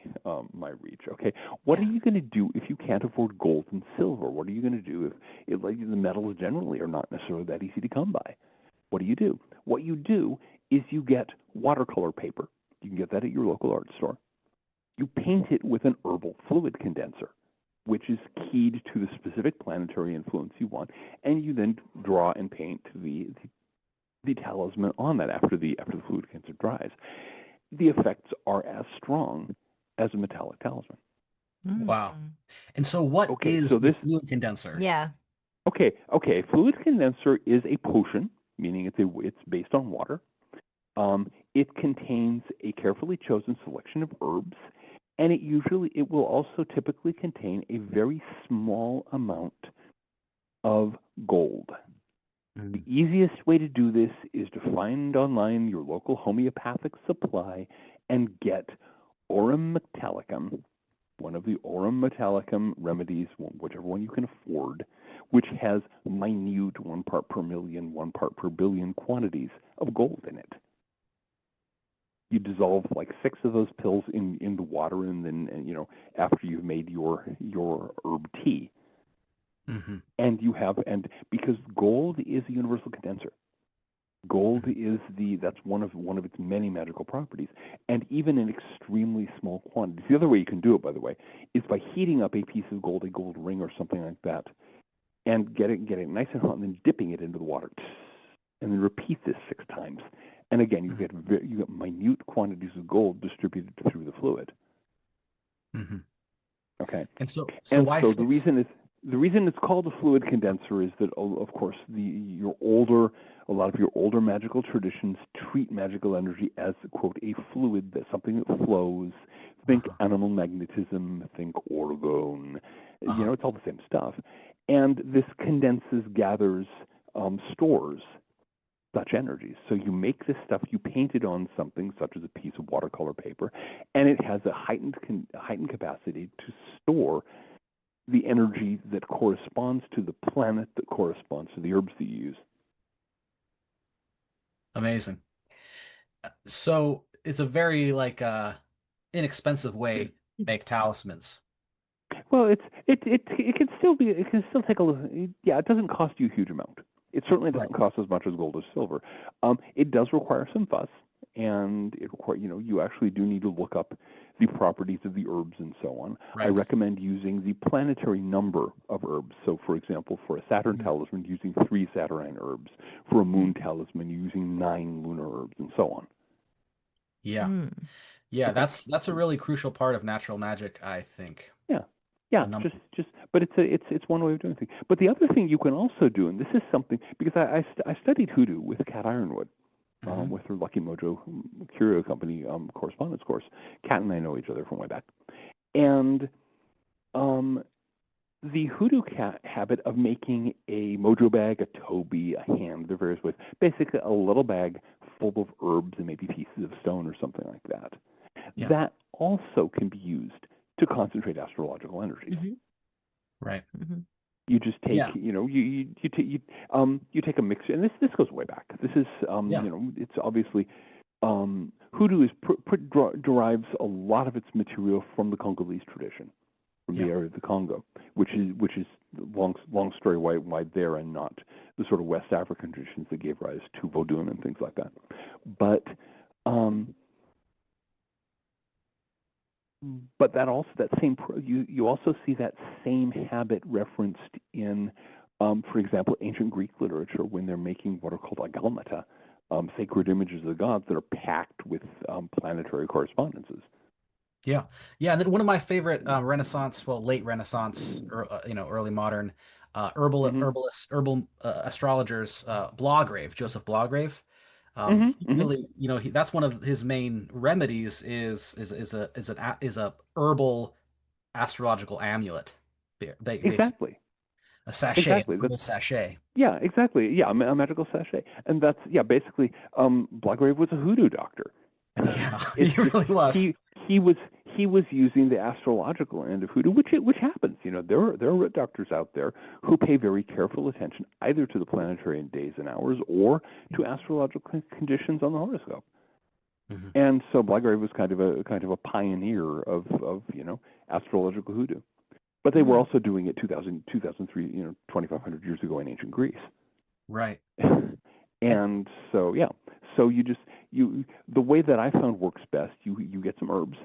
C: my reach. Okay, what are you going to do if you can't afford gold and silver? What are you going to do if like the metals generally are not necessarily that easy to come by? What do you do? What you do is you get watercolor paper. You can get that at your local art store. You paint it with an herbal fluid condenser, which is keyed to the specific planetary influence you want, and you then draw and paint the talisman on that after the fluid condenser dries. The effects are as strong as a metallic talisman.
A: Wow. And so what is the fluid condenser?
B: Yeah.
C: Okay. Fluid condenser is a potion, meaning it's based on water. It contains a carefully chosen selection of herbs, and it will also typically contain a very small amount of gold. The easiest way to do this is to find online your local homeopathic supply and get Aurum Metallicum, one of the Aurum Metallicum remedies, whichever one you can afford, which has minute 1 part per million, 1 part per billion quantities of gold in it. You dissolve like 6 of those pills in the water, and then after you've made your herb tea. And because gold is a universal condenser, gold is that's one of its many magical properties, and even in extremely small quantities. The other way you can do it, by the way, is by heating up a piece of gold, a gold ring or something like that, and getting it nice and hot, and then dipping it into the water, and then repeat this 6 times. And again, you get minute quantities of gold distributed through the fluid. Okay.
A: And so
C: why? So the reason it's called a fluid condenser is that, of course, a lot of your older magical traditions treat magical energy as, quote, a fluid, that's something that flows. Think animal magnetism, think orgone. It's all the same stuff. And this gathers, stores such energies. So you make this stuff, you paint it on something such as a piece of watercolor paper, and it has a heightened capacity to store the energy that corresponds to the planet, that corresponds to the herbs that you use.
A: Amazing. So it's a very inexpensive way to make talismans.
C: Well, it can still take a little. Yeah, it doesn't cost you a huge amount. It certainly doesn't cost as much as gold or silver. It does require some fuss. and it requires, you actually do need to look up the properties of the herbs and so on. I
A: Right.
C: recommend using the planetary number of herbs. So, for example, for a Saturn talisman, using 3 Saturnine herbs. For a moon talisman, using 9 lunar herbs, and so on.
A: Yeah.
B: Mm.
A: Yeah,
C: Okay.
A: that's a really crucial part of natural magic, I think.
C: Yeah,
A: The number.
C: but it's one way of doing things. But the other thing you can also do, and this is something, because I studied hoodoo with Kat Ironwood, with her Lucky Mojo Curio Company correspondence course. Kat and I know each other from way back, and the hoodoo habit of making a mojo bag, a toby, a hand, there are various ways, basically a little bag full of herbs and maybe pieces of stone or something like that.
A: Yeah.
C: That also can be used to concentrate astrological energies.
A: Right.
C: You just take,
A: Yeah.
C: you take a mixture, and this goes way back. This is, it's obviously, hoodoo derives a lot of its material from the Congolese tradition, from the area of the Congo, which is long story why there and not the sort of West African traditions that gave rise to Vodun and things like that. But that same you also see that same habit referenced in, for example, ancient Greek literature when they're making what are called agalmata, sacred images of the gods that are packed with planetary correspondences.
A: Yeah. And then one of my favorite Renaissance, well, late Renaissance, or early modern herbal astrologers, Joseph Blaugrave. He really, that's one of his main remedies is a herbal astrological amulet, basically
C: Exactly.
A: a sachet,
C: Exactly.
A: herbal sachet.
C: Yeah, exactly. Yeah, a magical sachet, and that's basically. Blaugrave was a hoodoo doctor.
A: Yeah, he really was.
C: He was using the astrological end of hoodoo, which happens. There are root doctors out there who pay very careful attention either to the planetary days and hours or to astrological conditions on the horoscope. And so Blaugrave was kind of a pioneer of astrological hoodoo. But they were also doing it 2003, 2,500 years ago in ancient Greece.
A: Right.
C: And so, so the way that I found works best, you get some herbs.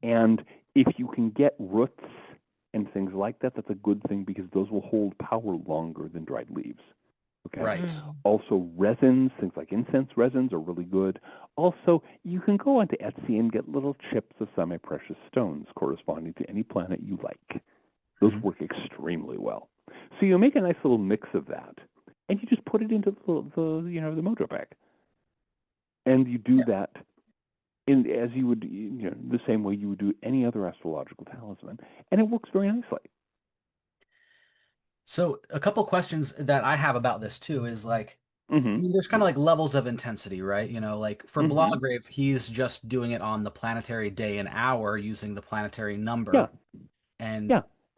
C: And if you can get roots and things like that, that's a good thing because those will hold power longer than dried leaves. Okay.
A: Right.
C: Also, resins, things like incense resins are really good. Also, you can go onto Etsy and get little chips of semi-precious stones corresponding to any planet you like. Those work extremely well. So you make a nice little mix of that, and you just put it into the mojo bag, and you do that as you would the same way you would do any other astrological talisman, and it works very nicely.
A: So a couple questions that I have about this too is like, I mean, there's kind of like levels of intensity, right? Like for Blaugrave, he's just doing it on the planetary day and hour using the planetary number. And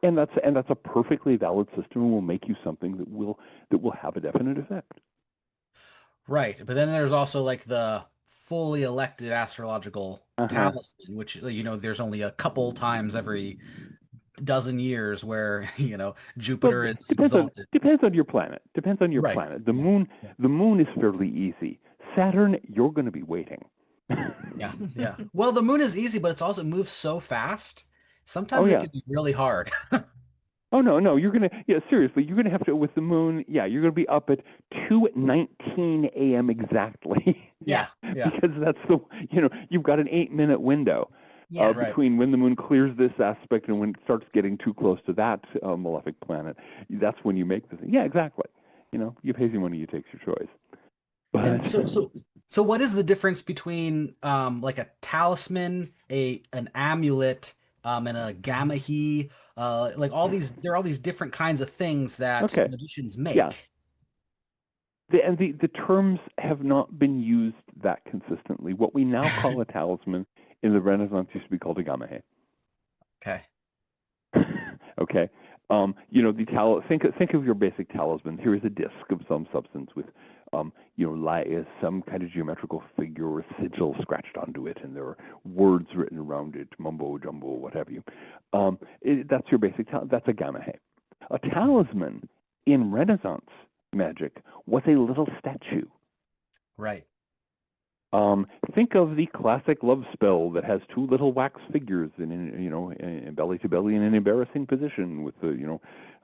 C: that's a perfectly valid system and will make you something that will have a definite effect.
A: Right, but then there's also like the fully elected astrological talisman, which there's only a couple times every dozen years where Jupiter is exalted.
C: Depends on your planet. Depends on your planet. The moon is fairly easy. Saturn, you're going to be waiting.
A: Yeah. Well, the moon is easy, but it moves so fast. Sometimes it can be really hard.
C: Oh no, you're gonna seriously, you're gonna have to with the moon. Yeah, you're gonna be up at 2:19 a.m. exactly.
A: Yeah.
C: Because that's you've got an 8-minute window between when the moon clears this aspect and when it starts getting too close to that malefic planet. That's when you make the thing. Yeah, exactly. You pay some money, you take your choice. But
A: and so what is the difference between like a talisman, an amulet, and a gamahe? Like there are all these different kinds of things that magicians make.
C: Yeah. The terms have not been used that consistently. What we now call a talisman in the Renaissance used to be called a gamahe.
A: Okay.
C: Okay. Think of your basic talisman. Here is a disc of some substance with some kind of geometrical figure or sigil scratched onto it, and there are words written around it, mumbo jumbo, what have you. That's your basic that's a gamahe. A talisman in Renaissance magic was a little statue.
A: Right.
C: Think of the classic love spell that has two little wax figures in belly to belly in an embarrassing position with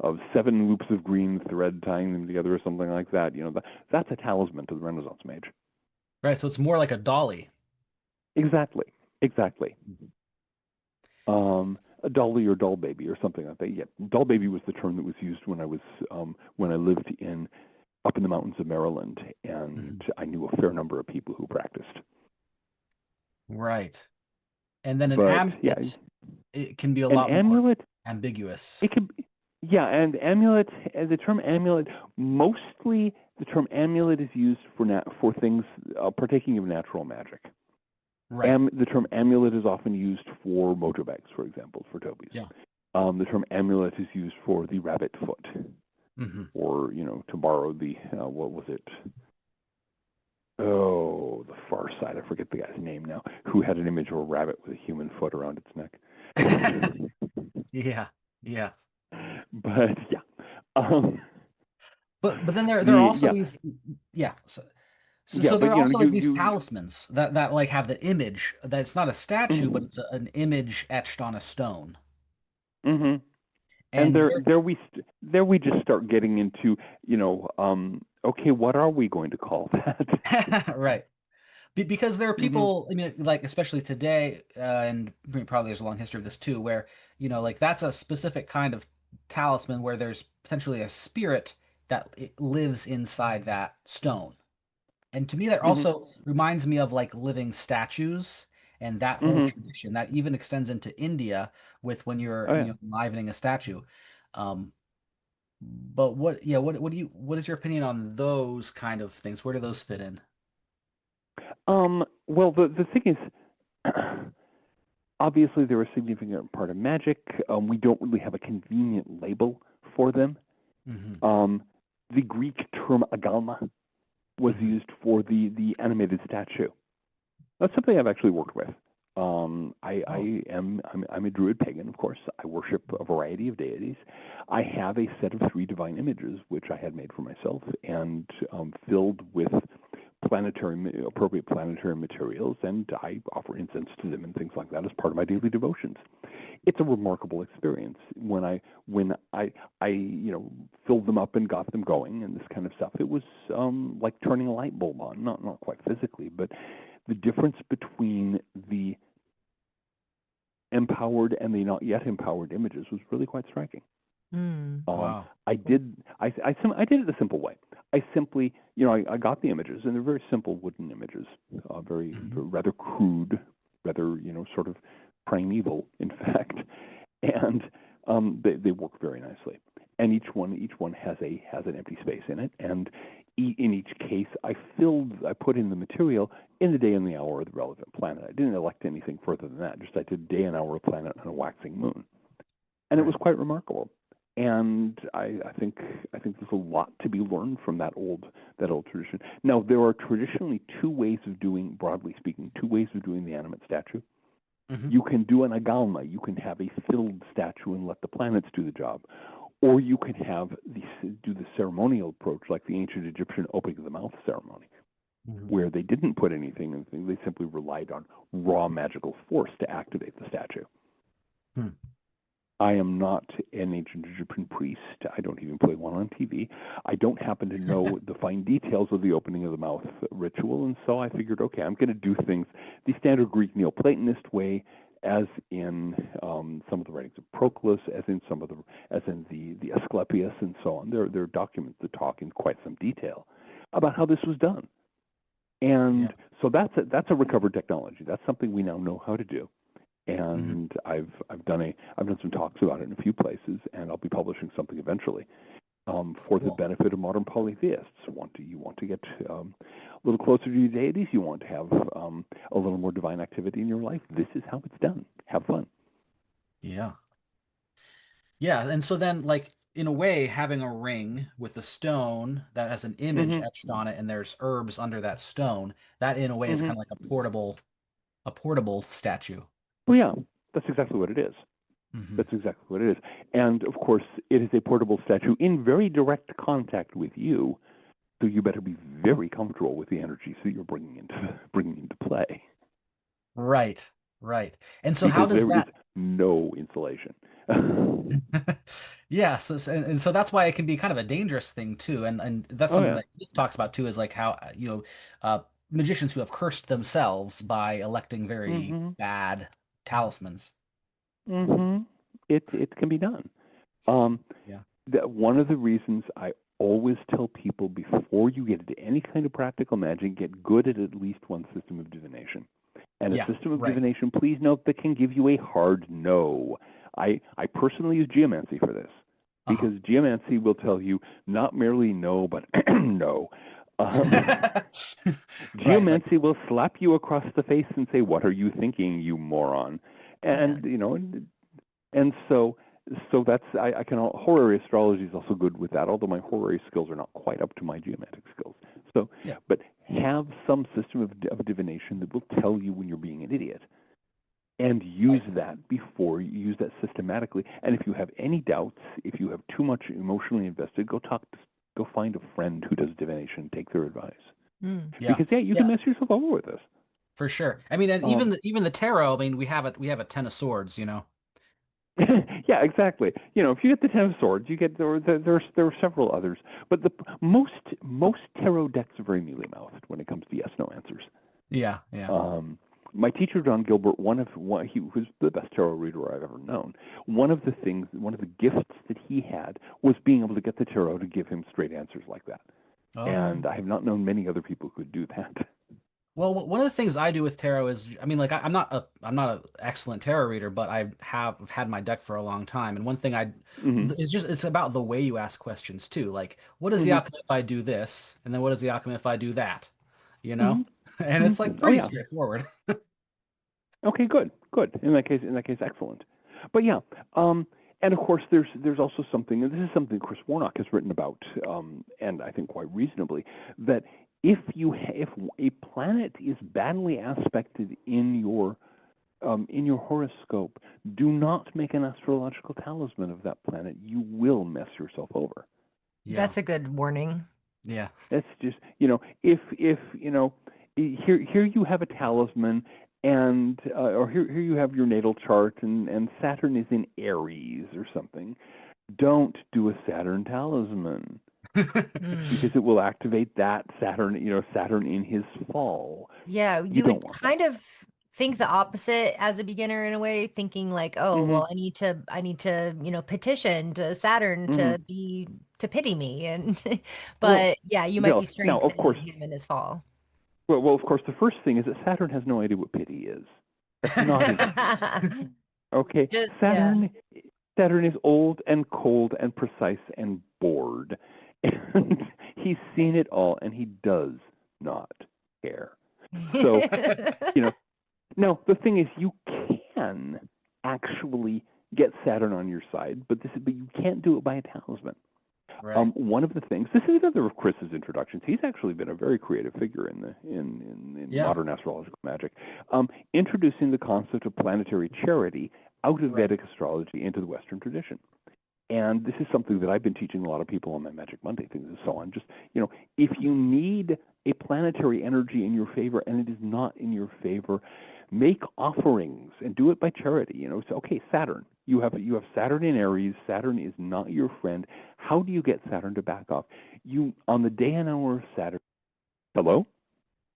C: of 7 loops of green thread tying them together or something like that. That's a talisman to the Renaissance mage.
A: Right. So it's more like a dolly.
C: Exactly.
A: Mhm.
C: A dolly or doll baby or something like that. Yeah, doll baby was the term that was used when I lived up in the mountains of Maryland, and I knew a fair number of people who practiced.
A: Right. And then an
C: But yeah,
A: amulet, it can be a
C: an
A: lot more
C: amulet,
A: ambiguous.
C: it could be, yeah, and amulet, the term amulet, mostly the term amulet is used for things partaking of natural magic.
A: Right.
C: The term amulet is often used for mojo bags, for example, for Toby's.
A: Yeah.
C: The term amulet is used for the rabbit foot, or to borrow the what was it? Oh, the Far Side. I forget the guy's name now. Who had an image of a rabbit with a human foot around its neck?
A: Yeah. Yeah.
C: But yeah. Um,
A: But then there are also
C: yeah.
A: these, yeah.
C: Yeah,
A: So there
C: but
A: are also like these
C: you
A: talismans that like have the image that it's not a statue, but
C: mhm.
A: it's an image etched on a stone.
C: Mhm. And
A: And
C: there we just start getting into, okay, what are we going to call that?
A: right. Because there are
C: Mhm.
A: people, I mean, like especially today, and probably there's a long history of this too, where like that's a specific kind of talisman where there's potentially a spirit that it lives inside that stone. And to me, that
C: Mhm.
A: also reminds me of like living statues and that whole
C: Mhm.
A: tradition that even extends into India with when you're
C: Oh yeah.
A: enlivening a statue. Um, but what is your opinion on those kind of things? Where do those fit in?
C: Well, the thing is, obviously they're a significant part of magic. We don't really have a convenient label for them.
A: Hmm.
C: The Greek term agalma was
A: Hmm.
C: used for the animated statue. That's something I've actually worked with.
A: Oh,
C: I'm a druid pagan, of course. I worship a variety of deities. I have a set of 3 divine images which I had made for myself and filled with appropriate planetary materials, and I offer incense to them and things like that as part of my daily devotions. It's a remarkable experience when I filled them up and got them going and this kind of stuff. It was like turning a light bulb on, not quite physically, but the difference between the empowered and the not yet empowered images was really quite striking.
B: Mm.
A: wow.
C: I did it the simple way. I simply, I got the images, and they're very simple wooden images,
A: Hmm.
C: rather crude, rather sort of primeval, in fact, and they work very nicely. And each one has an empty space in it, and in each case, I put in the material in the day and the hour of the relevant planet. I didn't elect anything further than that. Just I did day and hour of planet on a waxing moon, and it was
A: Right.
C: quite remarkable. And I think there's a lot to be learned from that old tradition. Now there are traditionally broadly speaking, two ways of doing the animate statue.
A: Hmm.
C: You can do an agalma. You can have a filled statue and let the planets do the job, or you can do the ceremonial approach, like the ancient Egyptian opening of the mouth ceremony,
A: Hmm.
C: where they didn't put anything in. They simply relied on raw magical force to activate the statue.
A: Hmm.
C: I am not an ancient Egyptian priest. I don't even play one on TV. I don't happen to know the fine details of the opening of the mouth ritual, and so I figured, okay, I'm going to do things the standard Greek Neoplatonist way, as in some of the writings of Proclus, as in the Asclepius, and so on. There are documents that talk in quite some detail about how this was done,
A: Yeah.
C: and so that's a recovered technology. That's something we now know how to do.
A: Hmm.
C: And I've done some talks about it in a few places, and I'll be publishing something eventually for the
A: Cool.
C: benefit of modern polytheists. You want to get a little closer to your deities. You want to have a little more divine activity in your life. This is how it's done. Have fun.
A: Yeah. Yeah. And so then, like, in a way, having a ring with a stone that has an image
C: Mm-hmm.
A: etched on it and there's herbs under that stone, that in a way is
C: Mm-hmm.
A: kind of like a portable statue.
C: Well, yeah, that's exactly what it is.
A: Hmm.
C: That's exactly what it is. And of course, it is a portable statue in very direct contact with you, So you better be very comfortable with the energies that you're bringing into play,
A: Right. Right. And so how
C: because
A: does
C: there is
A: that
C: no insulation.
A: Yeah, and so that's why it can be kind of a dangerous thing too, and that's
C: Oh
A: something
C: yeah.
A: that Keith talks about too, is like how uh, magicians who have cursed themselves by electing very
C: Mm-hmm.
A: bad talismans.
C: Mm-hmm. It can be done. Um,
A: Yeah.
C: that one of the reasons I always tell people before you get into any kind of practical magic, get good at least one system of divination. And a
A: Yeah.
C: system of
A: Right.
C: divination, please note, that can give you a hard no. I personally use geomancy for this,
A: Uh-huh.
C: because geomancy will tell you not merely no, but no.
A: Right. It's like,
C: Geomancy will slap you across the face and say, "What are you thinking, you moron?"
B: Yeah.
C: And and so that's I can horary astrology is also good with that. Although my horary skills are not quite up to my geomantic skills. So,
A: yeah.
C: but have some system of divination that will tell you when you're being an idiot, and use
A: Right.
C: that before you use that systematically. And if you have any doubts, if you have too much emotionally invested, go find a friend who does divination, take their advice.
B: Mm.
A: Yeah.
C: Because you can
A: Yeah,
C: mess yourself over with this.
A: for sure. I mean, and
C: Um,
A: even the tarot, I mean, we have a 10 of swords, you know.
C: yeah, exactly. If you get the Ten of Swords, you get there are several others, but the most tarot decks are very mealy mouthed when it comes to yes no answers.
A: Yeah, yeah.
C: My teacher John Gilbert, he was the best tarot reader I've ever known. One of the gifts that he had was being able to get the tarot to give him straight answers like that.
A: Oh.
C: And I have not known many other people who could do that.
A: Well, one of the things I do with tarot is, I mean, like I'm not an excellent tarot reader, but I have had my deck for a long time. And one thing
C: Hmm.
A: it's about the way you ask questions too. Like, what is the
C: Hmm.
A: outcome if I do this? And then what is the outcome if I do that? You know?
C: Hmm.
A: And
C: Hmm.
A: it's like
C: Oh
A: pretty
C: yeah.
A: straightforward.
C: Okay, good, good. In that case, excellent. But yeah, and of course, there's also something, and this is something Chris Warnock has written about, and I think quite reasonably, that if a planet is badly aspected in your horoscope, do not make an astrological talisman of that planet. You will mess yourself over.
A: Yeah.
B: That's a good warning.
A: Yeah.
C: That's just, if here you have a talisman, and or here you have your natal chart, and Saturn is in Aries or something. Don't do a Saturn talisman, because
B: Mm.
C: it will activate that Saturn in his fall.
B: Yeah,
C: You
B: you
C: don't
B: would
C: want that.
B: kind of think the opposite as a beginner in a way, thinking like, oh,
C: Hmm.
B: well, I need to petition to Saturn
C: Hmm.
B: to pity me. And
C: Well,
B: but yeah, you might
C: no,
B: be
C: now of course.
B: strengthening him in his fall.
C: Well, of course, the first thing is that Saturn has no idea what pity is. That's not his thing. Okay,
B: Just yeah.
C: Saturn Saturn is old and cold and precise and bored. And he's seen it all, and he does not care. So, now the thing is, you can actually get Saturn on your side, but you can't do it by a talisman.
A: Right.
C: One of the things, this is another of Chris's introductions. He's actually been a very creative figure in
A: Yeah.
C: modern astrological magic, introducing the concept of planetary charity out of
A: Right.
C: Vedic astrology into the Western tradition. And this is something that I've been teaching a lot of people on my Magic Monday things and so on. Just, if you need a planetary energy in your favor and it is not in your favor, make offerings and do it by charity. So, okay, Saturn. You have Saturn in Aries. Saturn is not your friend. How do you get Saturn to back off? On the day and hour of Saturn. Hello?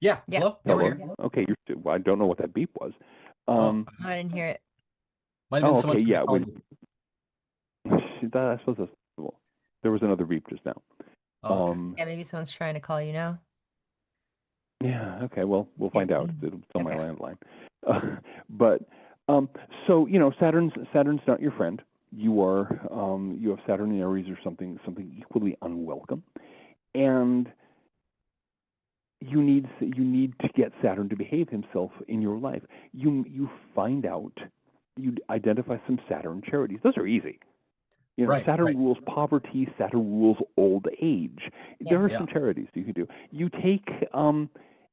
A: Yeah.
B: Yeah.
A: Hello? Yeah, we're
C: Hello?
A: here.
C: Okay, well, I don't know what that beep was.
A: Oh,
B: I didn't hear it.
A: might have been
C: Oh,
A: someone
C: okay,
A: trying to
C: yeah.
A: call you.
C: I suppose there was another beep just now.
A: Oh, okay.
B: Yeah, maybe someone's trying to call you now.
C: Yeah, okay. Well, we'll
B: Yeah.
C: find out. It'll on my
B: Okay.
C: landline. But so Saturn's not your friend. You have Saturn in Aries or something equally unwelcome, and you need to get Saturn to behave himself in your life. You find out, you identify some Saturn charities. Those are easy.
A: Right.
C: Saturn
A: Right.
C: rules poverty. Saturn rules old age.
B: Yeah.
C: There are
A: Yeah.
C: some charities you can do. You take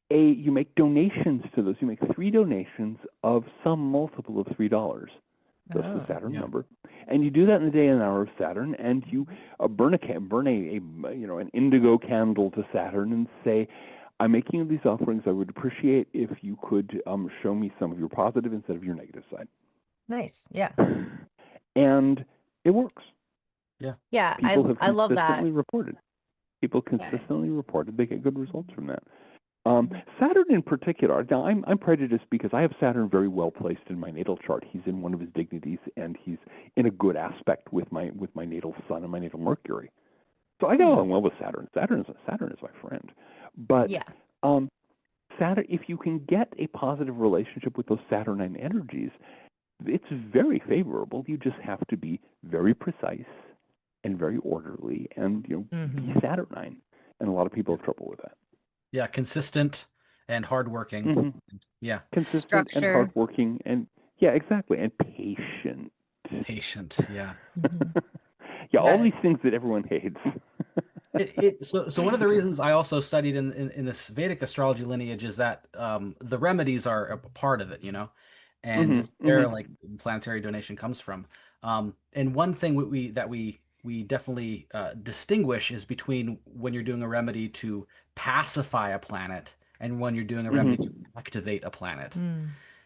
C: you make donations to those. You make 3 donations of some multiple of $3. That's the
B: Oh.
C: Saturn
A: Yeah.
C: number. And you do that in the day and hour of Saturn, and you burn an indigo candle to Saturn and say, I'm making you these offerings. I would appreciate if you could show me some of your positive instead of your negative side.
B: Nice. Yeah.
C: And it works.
A: Yeah.
B: Yeah.
C: People have
B: I love that.
C: consistently reported. People
B: Yeah.
C: consistently reported they get good results from that.
B: Mhm.
C: Saturn in particular, now I'm prejudiced because I have Saturn very well placed in my natal chart. He's in one of his dignities, and he's in a good aspect with my natal Sun and my natal Mercury. So I get along well with Saturn. Saturn is my friend. But
B: Yeah.
C: Saturn, if you can get a positive relationship with those Saturnine energies, it's very favorable. You just have to be very precise and very orderly, and be Saturnine. And a lot of people have trouble with that.
A: Yeah, consistent and hardworking.
C: Mm-hmm.
A: Yeah.
C: Consistent and
B: Structure.
C: hardworking, and yeah, exactly, and patient.
A: Patient. Yeah.
C: Yeah, all
A: Yeah.
C: these things that everyone hates.
A: So one of the reasons I also studied in this Vedic astrology lineage is that the remedies are a part of it, and it's where like planetary donation comes from. And one thing we definitely distinguish is between when you're doing a remedy to pacify a planet and when you're doing a remedy to activate a planet.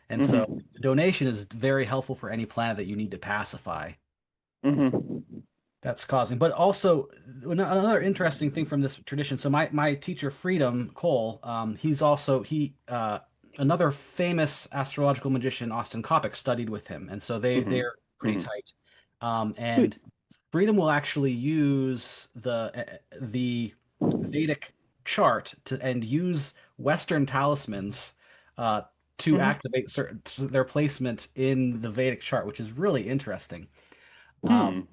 A: And so the donation is very helpful for any planet that you need to pacify. That's causing, but also another interesting thing from this tradition. So my teacher Freedom Cole, another famous astrological magician, Austin Coppock, studied with him, and so they're pretty tight. And Freedom will actually use the Vedic chart and use Western talismans to activate their placement in the Vedic chart, which is really interesting. So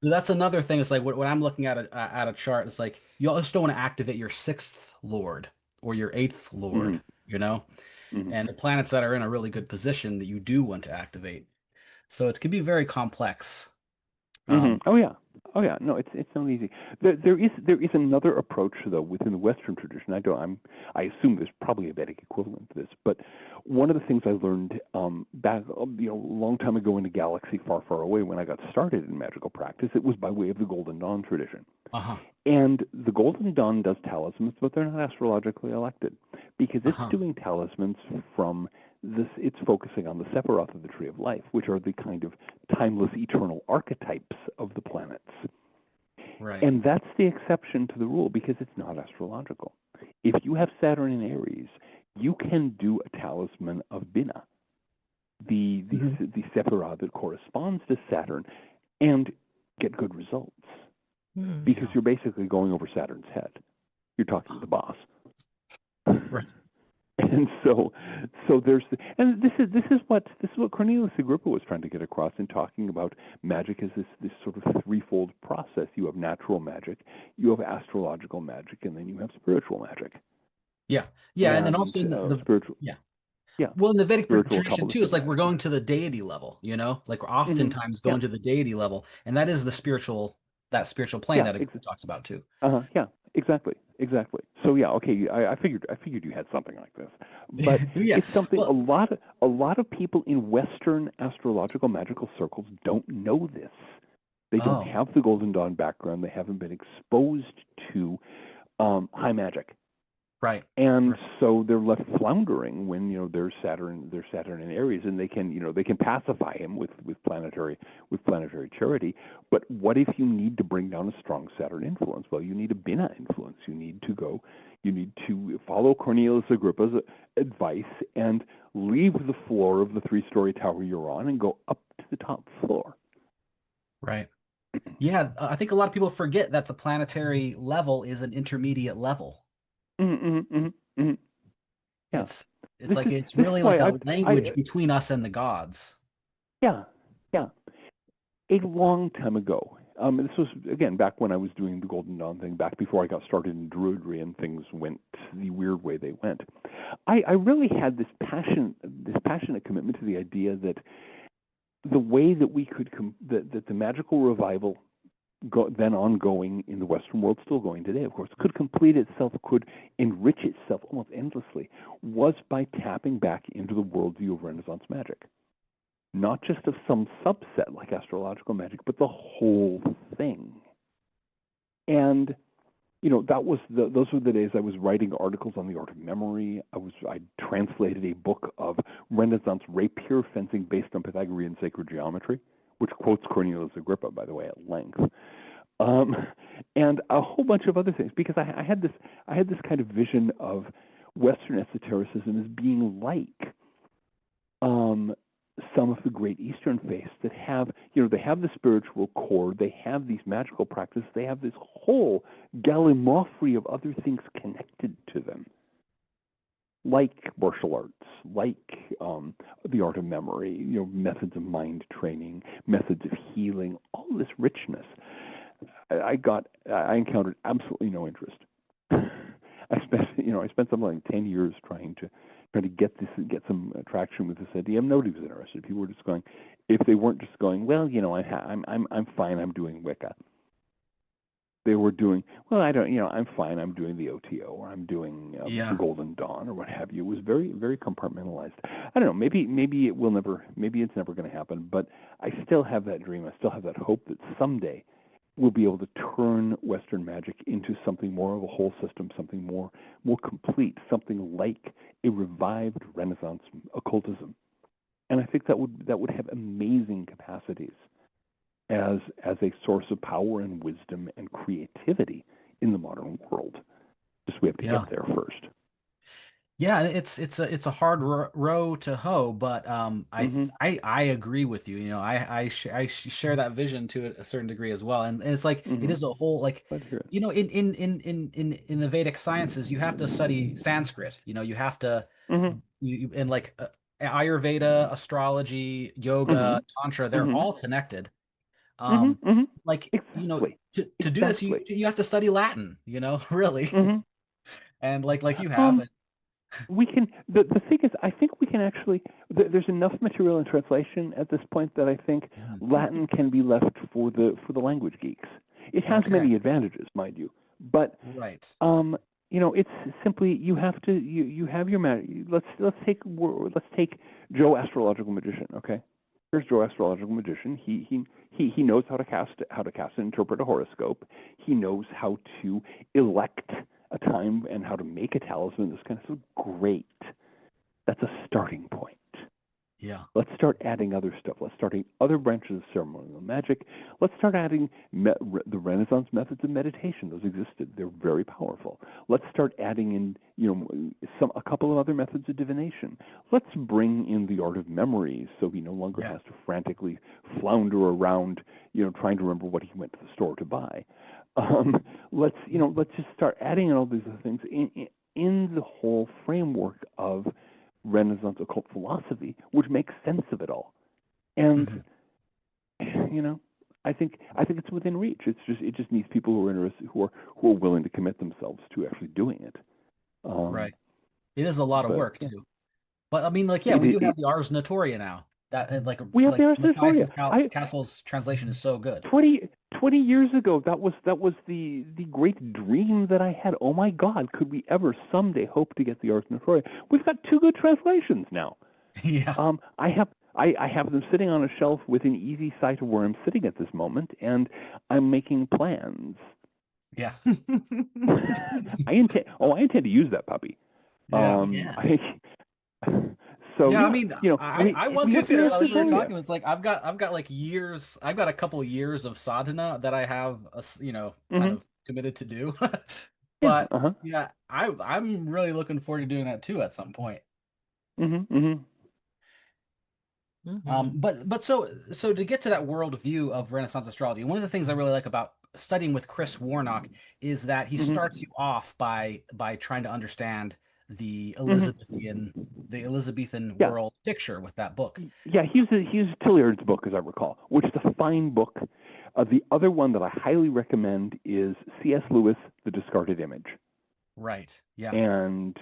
A: that's another thing. It's like when I'm looking at a chart, it's like you also don't want to activate your sixth lord or your eighth lord, and the planets that are in a really good position that you do want to activate. So it can be very complex.
C: Oh yeah. No, it's not easy. There is another approach though within the Western tradition. I assume there's probably a Vedic equivalent to this, but one of the things I learned back a long time ago in a galaxy far, far away when I got started in magical practice, it was by way of the Golden Dawn tradition. And the Golden Dawn does talismans, but they're not astrologically elected because it's doing talismans from this. It's focusing on the Sephiroth of the Tree of Life, which are the kind of timeless, eternal archetypes of the planets.
A: Right.
C: And that's the exception to the rule because it's not astrological. If you have Saturn in Aries, you can do a talisman of Bina, the Sephiroth that corresponds to Saturn, and get good results. Because you're basically going over Saturn's head. You're talking to the boss.
A: Right.
C: And so there's this is what Cornelius Agrippa was trying to get across in talking about magic as this sort of threefold process. You have natural magic, you have astrological magic, and then you have spiritual magic.
A: Yeah. And then also in the
C: spiritual.
A: Yeah. Well, in the Vedic tradition too, it's like
C: magic.
A: we're going to the deity level, like we're oftentimes going to the deity level, and that is that spiritual plane that it talks about too.
C: Yeah, exactly. So yeah, okay. I figured you had something like this, but it's something a lot of people in Western astrological magical circles don't know this. They don't have the Golden Dawn background. They haven't been exposed to high magic.
A: Right.
C: And so they're left floundering when there's Saturn in Aries, and they can pacify him with planetary charity. But what if you need to bring down a strong Saturn influence? Well, you need a Bina influence. You need to follow Cornelius Agrippa's advice and leave the floor of the 3-story tower you're on and go up to the top floor.
A: Right. Yeah, I think a lot of people forget that the planetary level is an intermediate level.
C: Yeah.
A: It's really like a language between us and the gods.
C: Yeah. A long time ago, this was again back when I was doing the Golden Dawn thing, back before I got started in Druidry and things went the weird way they went. I really had this passionate commitment to the idea that the way that we could that the magical revival then ongoing in the Western world, still going today, of course, could complete itself, could enrich itself almost endlessly, was by tapping back into the worldview of Renaissance magic. not just of some subset like astrological magic, but the whole thing. And those were the days I was writing articles on the art of memory. I translated a book of Renaissance rapier fencing based on Pythagorean sacred geometry, which quotes Cornelius Agrippa, by the way, at length, and a whole bunch of other things. Because I had this kind of vision of Western esotericism as being like some of the great Eastern faiths that have, they have the spiritual core, they have these magical practices, they have this whole gallimaufry of other things connected to them, like martial arts, like the art of memory, methods of mind training, methods of healing, all this richness. I encountered absolutely no interest. I spent something like 10 years trying to get some traction with this idea. Nobody was interested. People were just going, if they weren't just going, well, I'm fine, I'm doing Wicca. They were doing, well, I'm fine, I'm doing the OTO, or I'm doing Golden Dawn, or what have you. It was very, very compartmentalized. I don't know, maybe it's never going to happen, but I still have that dream. I still have that hope that someday we'll be able to turn Western magic into something more of a whole system, something more complete, something like a revived Renaissance occultism. And I think that would have amazing capacities as a source of power and wisdom and creativity in the modern world. Just we have to get there first.
A: Yeah, it's a hard row to hoe, but I agree with you. I share that vision to a certain degree as well, and it's like it is a whole like in the Vedic sciences you have to study Sanskrit. You have to and like Ayurveda, astrology, yoga, tantra, they're all connected. Like
C: exactly.
A: To do this you have to study Latin. Really, and like you have.
C: We can. The thing is, I think we can actually. There's enough material in translation at this point that I think Latin can be left for the language geeks. It has many advantages, mind you, but it's simply you have to you have your let's take Joe Astrological Magician. Okay, here's Joe Astrological Magician. He knows how to cast and interpret a horoscope. He knows how to elect a time and how to make a talisman, this kind of stuff. Great. That's a starting point.
A: Yeah.
C: Let's start adding other stuff. Let's start adding other branches of ceremonial magic. Let's start adding the Renaissance methods of meditation. Those existed. They're very powerful. Let's start adding in, a couple of other methods of divination. Let's bring in the art of memory, so he no longer has to frantically flounder around, trying to remember what he went to the store to buy. Let's just start adding in all these other things in the whole framework of Renaissance occult philosophy, which makes sense of it all. And I think it's within reach. It just needs people who are interested, who are willing to commit themselves to actually doing it.
A: Right. It is a lot of work too. But I mean, we do have the Ars Notoria now. That
C: we have the Ars Notoria.
A: Castle's translation is so good.
C: 20 years ago, that was the great dream that I had. Oh my God, could we ever someday hope to get the Ars Notoria? We've got 2 good translations now.
A: Yeah.
C: I have them sitting on a shelf within easy sight of where I'm sitting at this moment, and I'm making plans.
A: Yeah.
C: I intend to use that puppy. So
A: I mean, I was too. As we were talking, it's like I've got like years. I've got a couple of years of sadhana that I have, kind of committed to do. But I'm really looking forward to doing that too at some point. But so to get to that world view of Renaissance astrology, one of the things I really like about studying with Chris Warnock is that he starts you off by trying to understand the Elizabethan world picture with that book.
C: Yeah, he used Tilliard's book, as I recall, which is a fine book. The other one that I highly recommend is C.S. Lewis, The Discarded Image.
A: Right. Yeah.
C: And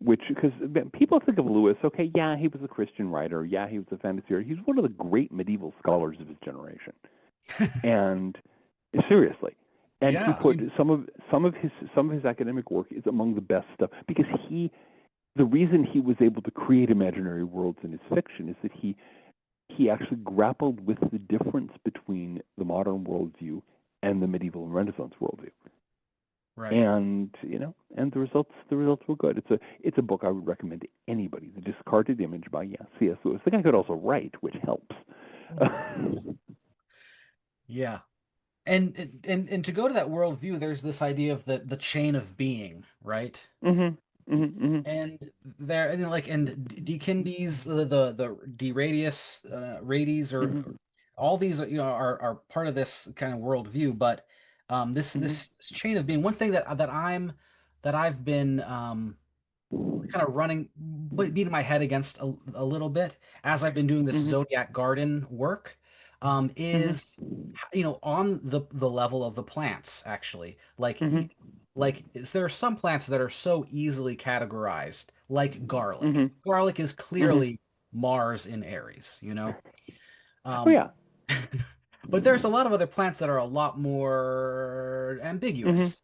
C: because people think of Lewis, okay, yeah, he was a Christian writer, yeah, he was a fantasy writer. He's one of the great medieval scholars of his generation. And seriously. And he put some of his academic work is among the best stuff, because the reason he was able to create imaginary worlds in his fiction is that he he actually grappled with the difference between the modern worldview and the medieval and Renaissance worldview.
A: Right.
C: And and the results were good. It's a book I would recommend to anybody. The Discarded Image by C.S. Lewis. The guy could also write, which helps.
A: Yeah. And to go to that worldview, there's this idea of the chain of being, right? And there, and like, and Dekindes, the D radius, radies, or all these, are part of this kind of worldview. But this chain of being, one thing that I've been kind of beating my head against a little bit as I've been doing this zodiac garden work, is on the level of the plants, actually. There are some plants that are so easily categorized, like garlic. Garlic is clearly Mars in Aries,
C: Oh yeah.
A: But there's a lot of other plants that are a lot more ambiguous.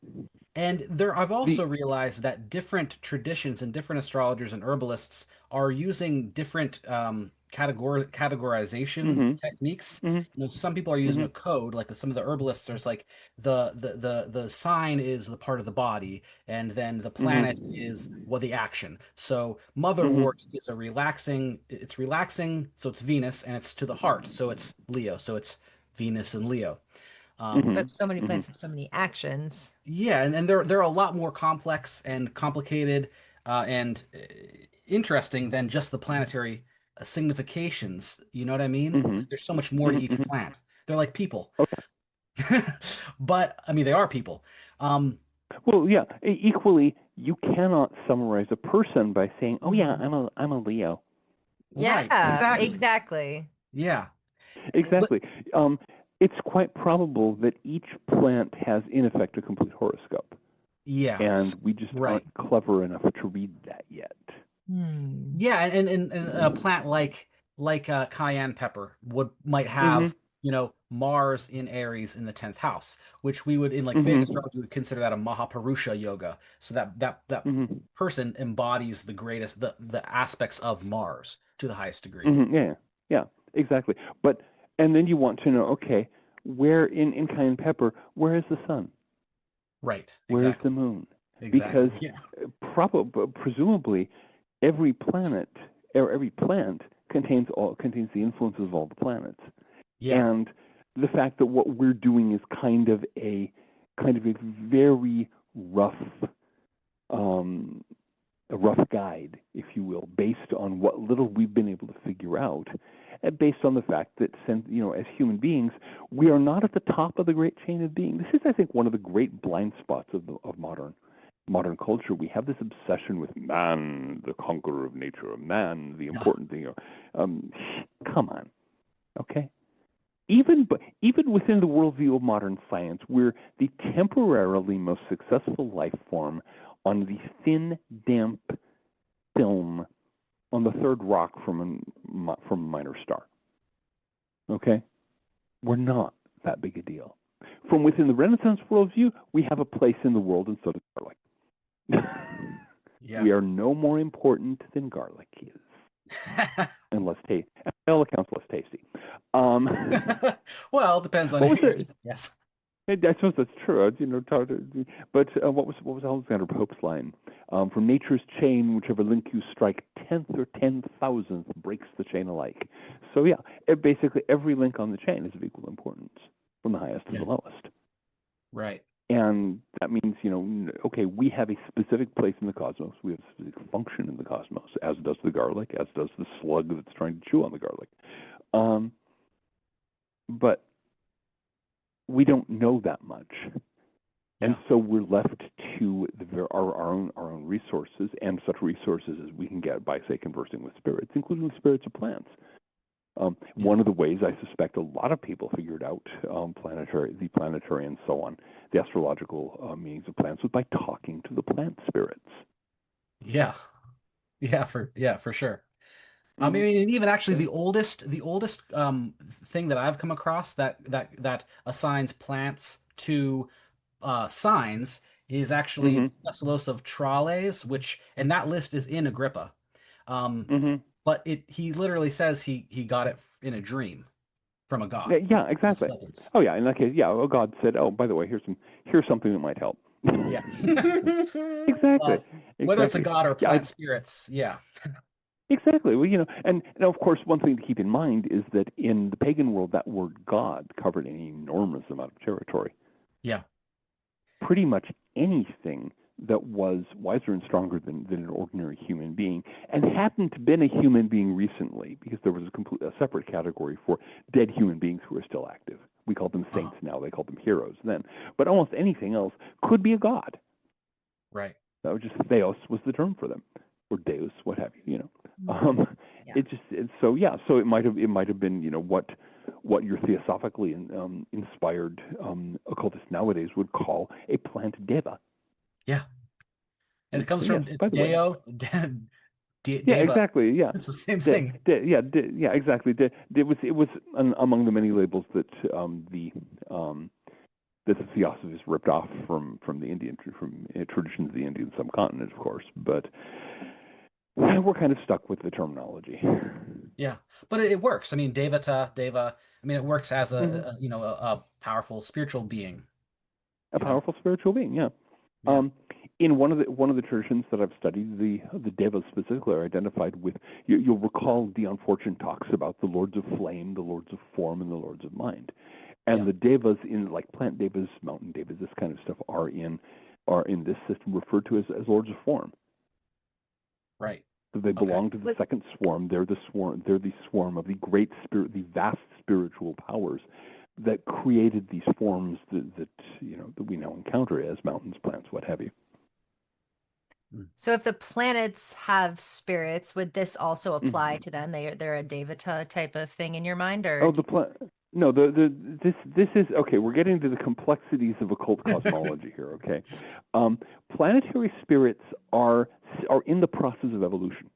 A: And I've also realized that different traditions and different astrologers and herbalists are using different categorization techniques. Some people are using a code, like some of the herbalists. There's like the sign is the part of the body, and then the planet is the action. So motherwort is it's relaxing, so it's Venus, and it's to the heart, so it's Leo, so it's Venus and Leo.
B: But so many plants have so many actions.
A: Yeah, and they're a lot more complex and complicated, and interesting than just the planetary significations. You know what I mean? There's so much more to each plant. They're like people. But I mean, they are people.
C: Well, yeah. Equally, you cannot summarize a person by saying, "Oh yeah, I'm a Leo."
A: Right.
B: Yeah,
A: Exactly.
B: exactly.
A: Yeah.
C: Exactly. It's quite probable that each plant has, in effect, a complete horoscope.
A: Yeah.
C: And we just aren't clever enough to read that yet.
A: Yeah, and a plant like cayenne pepper might have, Mars in Aries in the 10th house, which we would, in like Vedic astrology, would consider that a Mahapurusha yoga. So that person embodies the greatest, the aspects of Mars to the highest degree.
C: Yeah, exactly. And then you want to know, okay, where in cayenne pepper, where is the sun?
A: Right.
C: Where is the moon?
A: Exactly.
C: Because presumably every planet or every plant contains the influences of all the planets.
A: Yeah.
C: And the fact that what we're doing is kind of a very rough guide, if you will, based on what little we've been able to figure out, and based on the fact that, as human beings, we are not at the top of the great chain of being. This is, I think, one of the great blind spots of modern culture. We have this obsession with man, the conqueror of nature, man, the important thing. Come on, okay? Even within the worldview of modern science, we're the temporarily most successful life form on the thin, damp film on the third rock from a minor star. Okay? We're not that big a deal. From within the Renaissance worldview, we have a place in the world, and so does garlic. We are no more important than garlic is. And less tasty. By all accounts, less tasty.
A: Well, it depends on yes.
C: I suppose that's true. But what was Alexander Pope's line? From nature's chain, whichever link you strike, 10th or 10,000th breaks the chain alike. So yeah, basically every link on the chain is of equal importance, from the highest to the lowest.
A: Right.
C: And that means, okay, we have a specific place in the cosmos. We have a specific function in the cosmos, as does the garlic, as does the slug that's trying to chew on the garlic. But we don't know that much. And so we're left to our own resources, and such resources as we can get by, say, conversing with spirits, including the spirits of plants. One of the ways I suspect a lot of people figured out the planetary and so on, the astrological meanings of plants, was by talking to the plant spirits.
A: Yeah, for sure. I mean, and even actually the oldest thing that I've come across that assigns plants to signs is actually Thessalos of Tralles, and that list is in Agrippa. but he literally says he got it in a dream from a god.
C: Yeah, exactly. Oh yeah, in that case, yeah, God said, "Oh, by the way, here's something that might help."
A: Yeah.
C: Exactly.
A: Whether it's a
C: Exactly.
A: god or
C: Yeah,
A: plant spirits, yeah.
C: exactly. Well, and of course, one thing to keep in mind is that in the pagan world, that word God covered an enormous amount of territory.
A: Yeah.
C: Pretty much anything that was wiser and stronger than an ordinary human being, and hadn't been a human being recently, because there was a separate category for dead human beings who are still active. We call them saints now; they called them heroes then. But almost anything else could be a god.
A: Right.
C: That was just theos was the term for them, or deus, what have you.
B: Yeah.
C: So it might have been what your theosophically inspired occultists nowadays would call a plant deva.
A: Yeah. And it comes
C: So,
A: from
C: yes,
A: it's
C: by the way.
A: Deo,
C: Yeah,
A: Deva.
C: exactly. Yeah,
A: It's the same thing.
C: yeah, exactly. It was among the many labels that that the Theosophists ripped off from the Indian traditions of the Indian subcontinent, of course. But we're kind of stuck with the terminology.
A: Yeah, but it works. I mean, Devata, Deva. I mean, it works as
C: Mm-hmm.
A: a powerful spiritual being.
C: A powerful spiritual being. Yeah.
A: Yeah.
C: In one of the traditions that I've studied, the devas specifically are identified with. You'll recall Dion Fortune talks about the lords of flame, the lords of form, and the lords of mind. And the devas in like plant devas, mountain devas, this kind of stuff are in this system referred to as lords of form.
A: Right.
C: So they belong to the second swarm. They're the swarm. They're the swarm of the great spirit, the vast spiritual powers that created these forms that we now encounter as mountains, plants, what have you.
B: So if the planets have spirits, would this also apply to them? They're a Devata type of thing in your mind, or
C: no, this is okay. We're getting to the complexities of occult cosmology here. Okay, planetary spirits are in the process of evolution.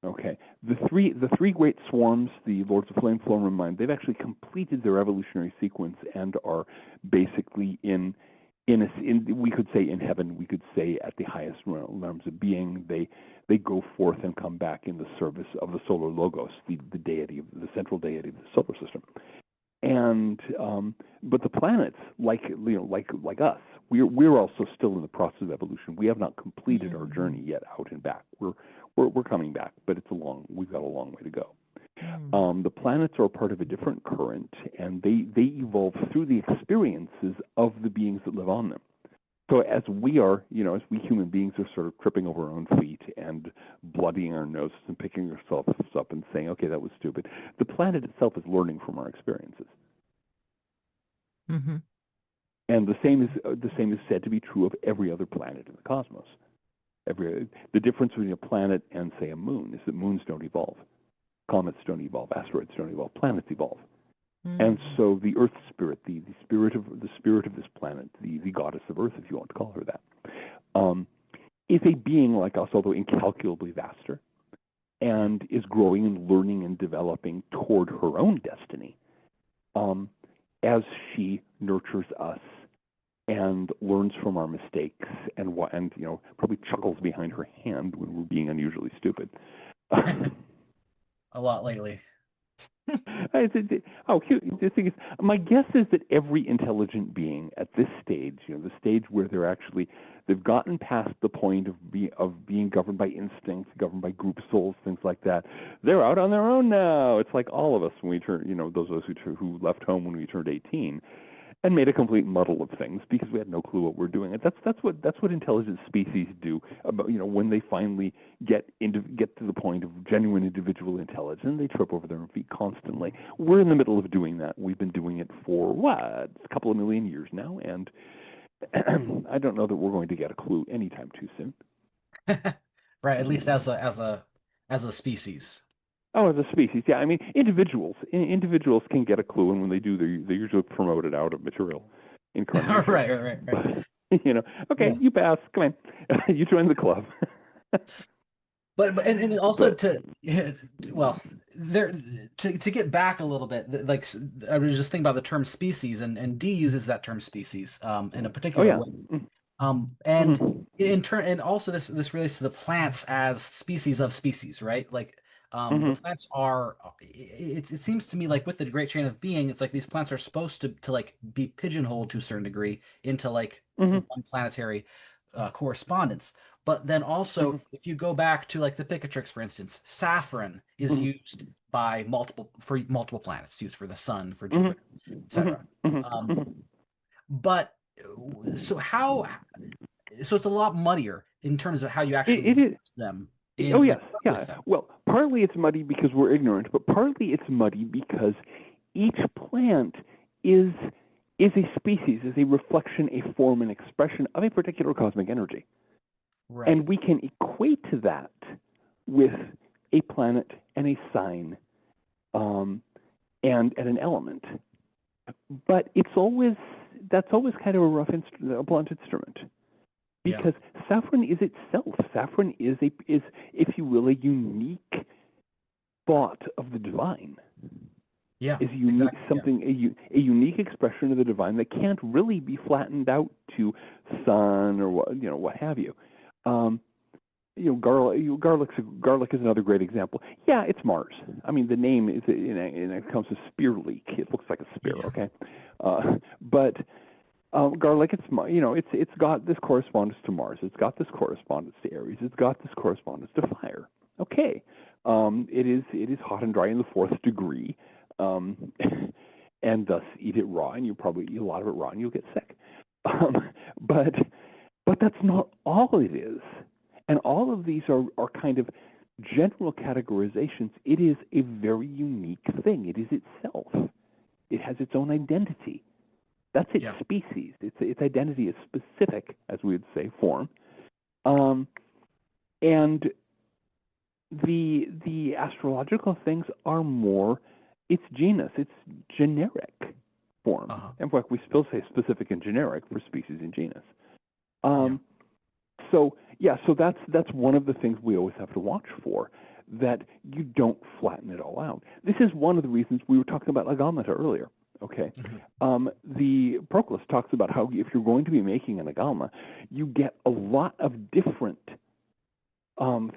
C: Okay, the three great swarms, the Lords of Flame, Form, and Mind, they've actually completed their evolutionary sequence and are basically in we could say in heaven, we could say at the highest realms of being. They go forth and come back in the service of the solar logos, the deity, the central deity of the solar system. And but the planets, like us, we're also still in the process of evolution. We have not completed our journey yet out and back. We're coming back, but we've got a long way to go. The planets are part of a different current, and they evolve through the experiences of the beings that live on them. So as we human beings are sort of tripping over our own feet and bloodying our noses and picking ourselves up and saying, "Okay, that was stupid," the planet itself is learning from our experiences.
B: Mm-hmm.
C: And the same is said to be true of every other planet in the cosmos. The difference between a planet and, say, a moon is that moons don't evolve. Comets don't evolve, asteroids don't evolve, planets evolve. And so the Earth spirit, the spirit of this planet, the goddess of Earth, if you want to call her that, is a being like us, although incalculably vaster, and is growing and learning and developing toward her own destiny, as she nurtures us and learns from our mistakes and probably chuckles behind her hand when we're being unusually stupid.
A: A lot lately.
C: The thing is, my guess is that every intelligent being at this stage, the stage where they've gotten past the point of being governed by instincts, governed by group souls, things like that. They're out on their own now. It's like all of us when we turn, those of us who left home when we turned 18. And made a complete muddle of things because we had no clue what we're doing. And that's what intelligent species do. When they finally get to the point of genuine individual intelligence, they trip over their own feet constantly. We're in the middle of doing that. We've been doing it for a couple of million years now, and I don't know that we're going to get a clue anytime too soon.
A: Right, at least as a species.
C: Oh, as a species, yeah. I mean, individuals can get a clue, and when they do, they're usually promoted out of material incarnation.
A: Right.
C: Okay, yeah. You pass. Come on, you join the club.
A: but also to get back a little bit, like I was just thinking about the term species, and Dee uses that term species in a particular way. And in turn, and also this relates to the plants as species of species, right? Like the
C: Hmm.
A: plants are it seems to me like with the great chain of being, it's like these plants are supposed to like be pigeonholed to a certain degree into like the
C: Hmm.
A: one planetary correspondence. But then also,
C: Hmm.
A: if you go back to like the Picatrix, for instance, saffron is
C: Hmm.
A: used by multiple planets, it's used for the sun, for
C: Hmm.
A: Jupiter,
C: Hmm.
A: etc.
C: Hmm.
A: Um,
C: Hmm.
A: but so how so it's a lot muddier in terms of how you actually
C: It
A: use
C: is.
A: them
C: Oh
A: in
C: yes,
A: like work with
C: yeah.
A: them.
C: Well, partly it's muddy because we're ignorant, but partly it's muddy because each plant is a species, is a reflection, a form, an expression of a particular cosmic energy.
A: Right.
C: And we can equate that with a planet and a sign, um, and an element. But that's always kind of a blunt instrument,
A: Yeah.
C: because saffron is itself. Saffron is, if you will, a unique thought of the divine.
A: Yeah.
C: Is unique
A: Exactly. Yeah.
C: something a unique expression of the divine that can't really be flattened out to sun or what have you. Um, garlic is another great example. Yeah, it's Mars. I mean, the name is it comes to spear leak. It looks like a spear,
A: Yeah.
C: okay? But garlic, it's got this correspondence to Mars. It's got this correspondence to Aries. It's got this correspondence to fire. Okay, it is hot and dry in the fourth degree, um, and thus eat it raw, and you probably eat a lot of it raw, and you'll get sick. Um, but that's not all it is. And all of these are kind of general categorizations. It is a very unique thing. It is itself. It has its own identity. That's its
A: Yeah.
C: species. Its identity is specific, as we would say, form. Um, and the astrological things are more it's genus. It's generic form.
A: Uh-huh.
C: In fact, we still say specific and generic for species and genus.
A: Yeah.
C: So yeah, so that's one of the things we always have to watch for, that you don't flatten it all out. This is one of the reasons we were talking about agalmata earlier. Okay,
A: Mhm.
C: the Proclus talks about how if you're going to be making an agalma, you get a lot of different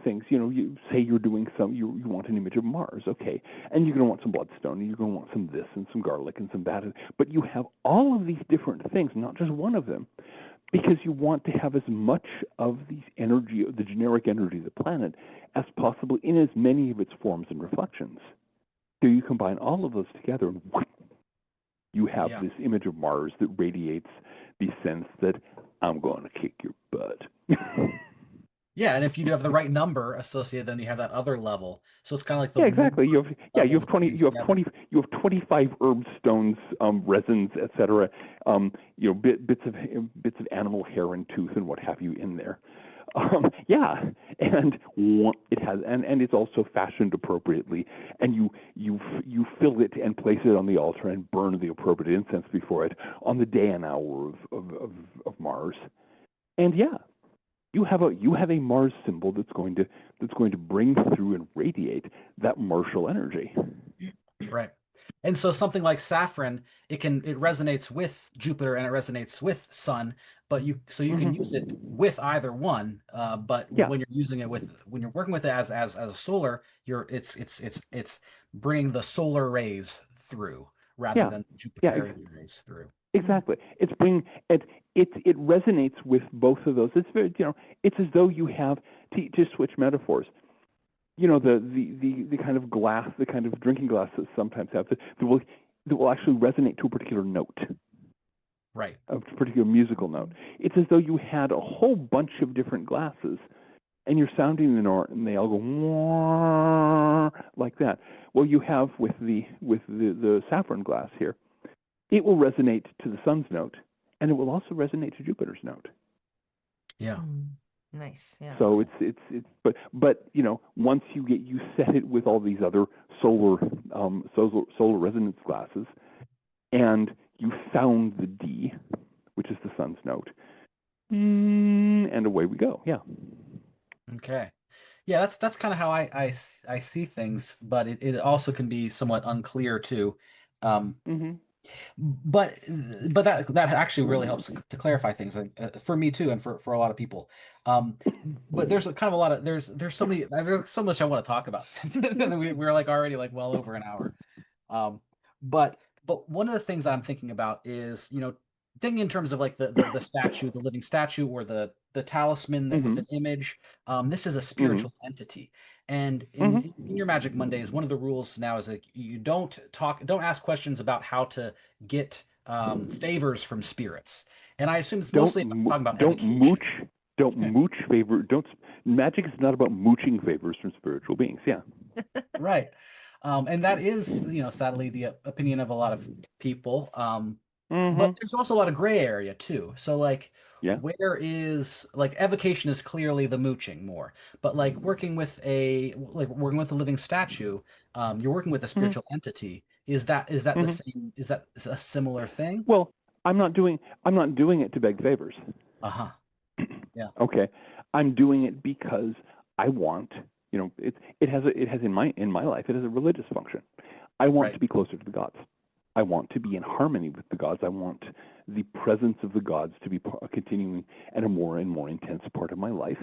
C: things. You say you're doing you want an image of Mars, okay, and you're going to want some bloodstone, and you're going to want some this and some garlic and some that, but you have all of these different things, not just one of them, because you want to have as much of the generic energy of the planet, as possible in as many of its forms and reflections. So you combine all of those together, and you have
A: Yeah.
C: this image of Mars that radiates the sense that I'm going to kick your butt.
A: Yeah, and if you do have the right number associated, then you have that other level. So it's kind of like the
C: Yeah,
A: more
C: exactly.
A: levels coming together.
C: You have 25 herb stones, resins, etc. Bits of animal hair and tooth and what have you in there. Yeah, and it has, and it's also fashioned appropriately, and you fill it and place it on the altar and burn the appropriate incense before it on the day and hour of Mars. And yeah, you have a Mars symbol that's going to bring through and radiate that martial energy.
A: Right. And so something like saffron, it resonates with Jupiter and it resonates with Sun, but you can use it
C: Hmm.
A: with either one. But
C: Yeah,
A: when you're working with it as a solar, it's bringing the solar rays through rather
C: yeah,
A: than
C: yeah,
A: Jupiterian rays through.
B: Mm.
C: exactly. It resonates with both of those. It's very it's as though you have to switch metaphors. The kind of glass, the kind of drinking glass that sometimes have that will actually resonate to a particular note,
A: Right.
C: a particular musical note. It's as though you had a whole bunch of different glasses, and you're sounding the note, and they all go "Wah," like that. Well, you have with the saffron glass here, it will resonate to the sun's note, and it will also resonate to Jupiter's note.
A: Yeah.
B: Mm. Nice. Yeah.
C: So it's but once you set it with all these other solar resonance glasses, and you sound the D, which is the sun's note, and away we go. Yeah.
A: Okay. Yeah, that's kind of how I see things, but it also can be somewhat unclear too. Um,
C: Hmm.
A: but that actually really helps to clarify things for me too, and for a lot of people. Um, but there's a kind of a lot of there's so much I want to talk about, and we're like already like well over an hour. Um, but one of the things I'm thinking about is, thinking in terms of like the statue, the living statue, or the talisman that with
C: Mm-hmm.
A: an image. This is a
C: Mm-hmm.
A: spiritual entity, and
C: Mm-hmm.
A: in your Magic Mondays, one of the rules now is that you don't ask questions about how to get favors from spirits. And I assume it's mostly talking about
C: Don't
A: evocation.
C: mooch. Don't mooch favor. Don't. Magic is not about mooching favors from spiritual beings. Yeah.
A: Right. And that is, sadly the opinion of a lot of people. But
C: Mm-hmm.
A: there's also a lot of gray area too. So like
C: Yeah.
A: where is like evocation is clearly the mooching more. But like working with a living statue, you're working with a
C: Mm-hmm.
A: spiritual entity. Is that the
C: Mm-hmm.
A: same? Is that a similar thing?
C: Well, I'm not doing it to beg favors.
A: Uh-huh. Yeah.
C: Okay, I'm doing it because I want, it has in my life, it has a religious function. I want
A: Right.
C: to be closer to the gods. I want to be in harmony with the gods. I want the presence of the gods to be continuing and a more and more intense part of my life.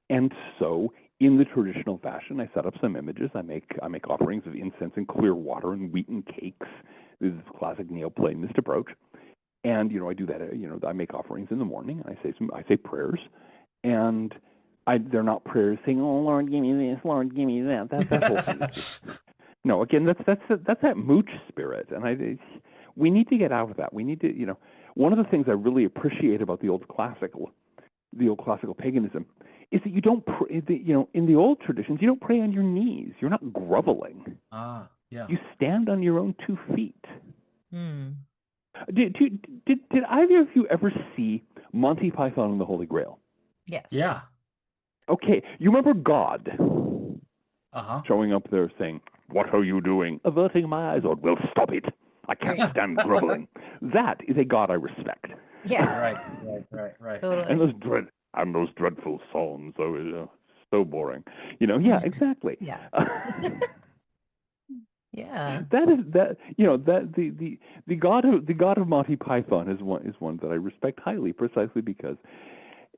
C: And so, in the traditional fashion, I set up some images. I make offerings of incense and clear water and wheaten cakes. This is a classic Neoplatonist approach. And I do that. I make offerings in the morning. I say prayers, and they're not prayers saying, "Oh Lord, give me this, Lord, give me that." That whole thing is just, no. Again, that's that mooch spirit, and we need to get out of that. We need to, one of the things I really appreciate about the old classical paganism is that you don't pray. In the old traditions, you don't pray on your knees. You're not groveling.
A: Yeah.
C: You stand on your own 2 feet.
B: Hmm.
C: Did either of you ever see Monty Python and the Holy Grail?
B: Yes.
A: Yeah.
C: Okay, you remember God
A: Uh-huh.
C: showing up there saying, "What are you doing?" Averting my eyes, or "Well, stop it! I can't
B: Right.
C: stand groveling." That is a God I respect.
B: Yeah.
A: Right.
C: And
B: Totally.
C: those dreadful psalms, so boring. Yeah, exactly.
B: Yeah. Yeah.
C: The God of Monty Python is one that I respect highly, precisely because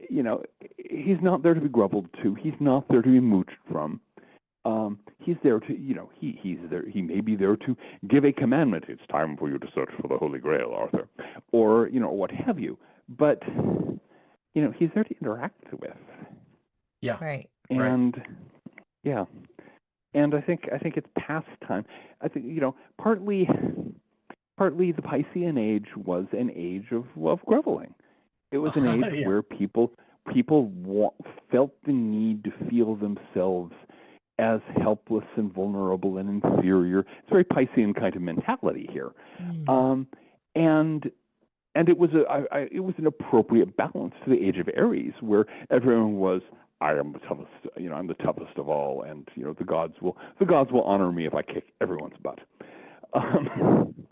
C: he's not there to be groveled to. He's not there to be mooched from. He's there to he's there. He may be there to give a commandment. It's time for you to search for the Holy Grail, Arthur, or what have you. But he's there to interact with.
A: Yeah.
B: Right.
C: And yeah. And I think it's past time. I think partly the Piscean age was an age of groveling. It was an age
A: Yeah.
C: where people felt the need to feel themselves as helpless and vulnerable and inferior. It's a very Piscean kind of mentality here, and it was an appropriate balance to the age of Aries, where everyone was, I am the toughest, I'm the toughest of all, and the gods will honor me if I kick everyone's butt.